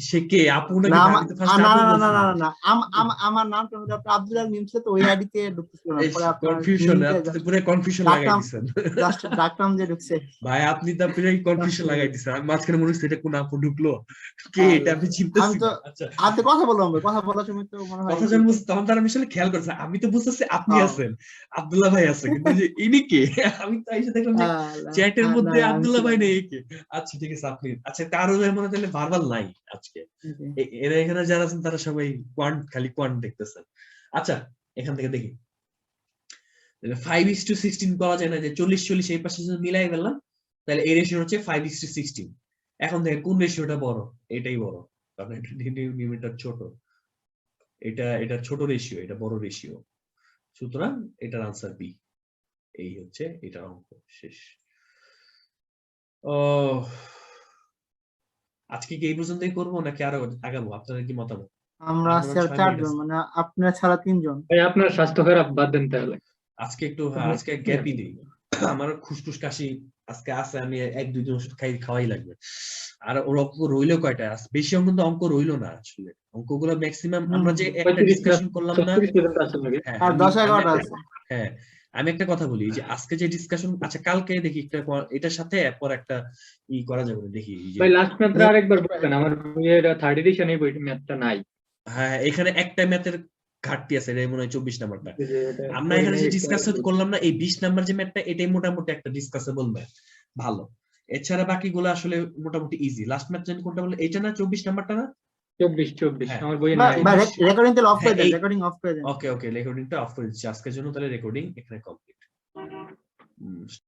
[SPEAKER 1] সে কে, আপু নাকি? আমি তো ফার্স্ট আপু বলছি।
[SPEAKER 6] না আমার নামটা হলো ডক্টর আব্দুল আল মিম ছিল, তো ওই আইডিতে ঢুকতেছিল না, পরে আপনার
[SPEAKER 1] কনফিউশন, আপনি পুরো কনফিউশন লাগাই দিয়েছেন
[SPEAKER 6] জাস্ট ডাকটাম যে ঢুকছে
[SPEAKER 1] ভাই, আপনি তো পুরো কনফিউশন লাগাই দিয়েছেন। আমি মাঝখানে মনে হচ্ছে এটা কোন আপু ঢুকলো, কে এটা আমি চিন্তাছি।
[SPEAKER 6] আমি তো
[SPEAKER 1] আচ্ছা
[SPEAKER 6] আপনি কথা বললাম, কথা বলার সময় তো মনে হয়
[SPEAKER 1] কথা যখন বুঝতে, তখন তার আমি আসলে খেয়াল করছি, আমি তো বুঝতেছি আপনি আছেন, আব্দুল্লাহ ভাই আছে, কিন্তু যে ইনি কে, আমি তো এসে দেখলাম যে চ্যাটের মধ্যে আব্দুল্লাহ ভাই নেই কে। আচ্ছা ঠিক আছে আপনি, আচ্ছা কারো মনে তাহলে ভার্বাল নাই, আজকে।
[SPEAKER 6] Okay.
[SPEAKER 1] এরা এখানে যারা আছেন তারা সবাই খালি কোয়ান্ট দেখতেছেন। আচ্ছা এখান থেকে দেখি 5:16 পাওয়া যায় না, যে 40 এই পাশে যদি মিলাই ফেললাম তাহলে এই রেশিও হচ্ছে 5:16। এখন দেখেন কোন রেশিওটা বড়, এটাই বড়, কারণ এটা ডিনোমিনেটর ছোট, এটা ছোট রেশিও, এটা বড় রেশিও, সুতরাং এটার আনসার বি। এই হচ্ছে এটার অঙ্ক শেষ। ও আজকে কি এই পর্যন্তই করবো নাকি আরো আগাবো, আপনাদের কি মতামত?
[SPEAKER 6] আমরা
[SPEAKER 1] আমার
[SPEAKER 6] আছি আর
[SPEAKER 1] 6 মিনিট
[SPEAKER 6] 4
[SPEAKER 1] আছে।
[SPEAKER 6] জন, মানে আপনারা ছাড়া 3 জন।
[SPEAKER 2] ভাই আপনার স্বাস্থ্য খারাপ, বাদ দেন তাহলে।
[SPEAKER 1] আজকে একটু আজকে গ্যাপই দিই, আমার খুশখুশ কাশি আজকে আছে, আমি 1-2 দিন ওষুধ খাওয়াই লাগবে। আর ওর অঙ্ক রইলো কয়টা? বেশি অঙ্ক কিন্তু অঙ্ক রইলো না আসলে, অঙ্কগুলো ম্যাক্সিমাম আমরা যে একটা
[SPEAKER 2] 35
[SPEAKER 1] ডিসকাশন করলাম না,
[SPEAKER 2] 36 পর্যন্ত আছে নাকি?
[SPEAKER 1] হ্যাঁ,
[SPEAKER 6] আর
[SPEAKER 1] আমি-
[SPEAKER 6] 10-11টা
[SPEAKER 1] আমি-
[SPEAKER 6] আছে।
[SPEAKER 1] হ্যাঁ আমি একটা কথা বলি যে আজকে যে ডিসকাশন, আচ্ছা কালকে দেখি এটার সাথে এরপর একটা ই করা যাবে না, দেখি এই যে
[SPEAKER 2] ভাই লাস্ট ম্যাথটা আরেকবার বলবেন, আমার বইয়ের 3rd এডিশন এই বইটা ম্যাথটা নাই।
[SPEAKER 1] হ্যাঁ এখানে একটা ম্যাথের ঘাটতি আছে, এটা মনে হয় 24 নাম্বারটা।
[SPEAKER 2] এই যে এটা
[SPEAKER 1] আমরা এখানে যে ডিসকাস করলাম না, এই 20 নাম্বার যে ম্যাথটা, এটাই মোটামুটি একটা ডিসকাসেবল ম্যাথ, ভালো। এছাড়া বাকিগুলো আসলে মোটামুটি ইজি। লাস্ট ম্যাথ যেন কোনটা বলে, এটা না 24 নাম্বারটা না?
[SPEAKER 2] 24
[SPEAKER 1] হ্যাঁ।
[SPEAKER 2] আমার বইয়ে
[SPEAKER 6] বা
[SPEAKER 2] নাই।
[SPEAKER 6] রেকর্ডিং তাহলে অফ করে
[SPEAKER 1] হ্যাঁ,
[SPEAKER 6] দেন,
[SPEAKER 1] এই-
[SPEAKER 6] রেকর্ডিং অফ করে দেন।
[SPEAKER 1] ওকে রেকর্ডিংটা অফ করে দিচ্ছি আজকের জন্য, তাহলে রেকর্ডিং এখানে কমপ্লিট।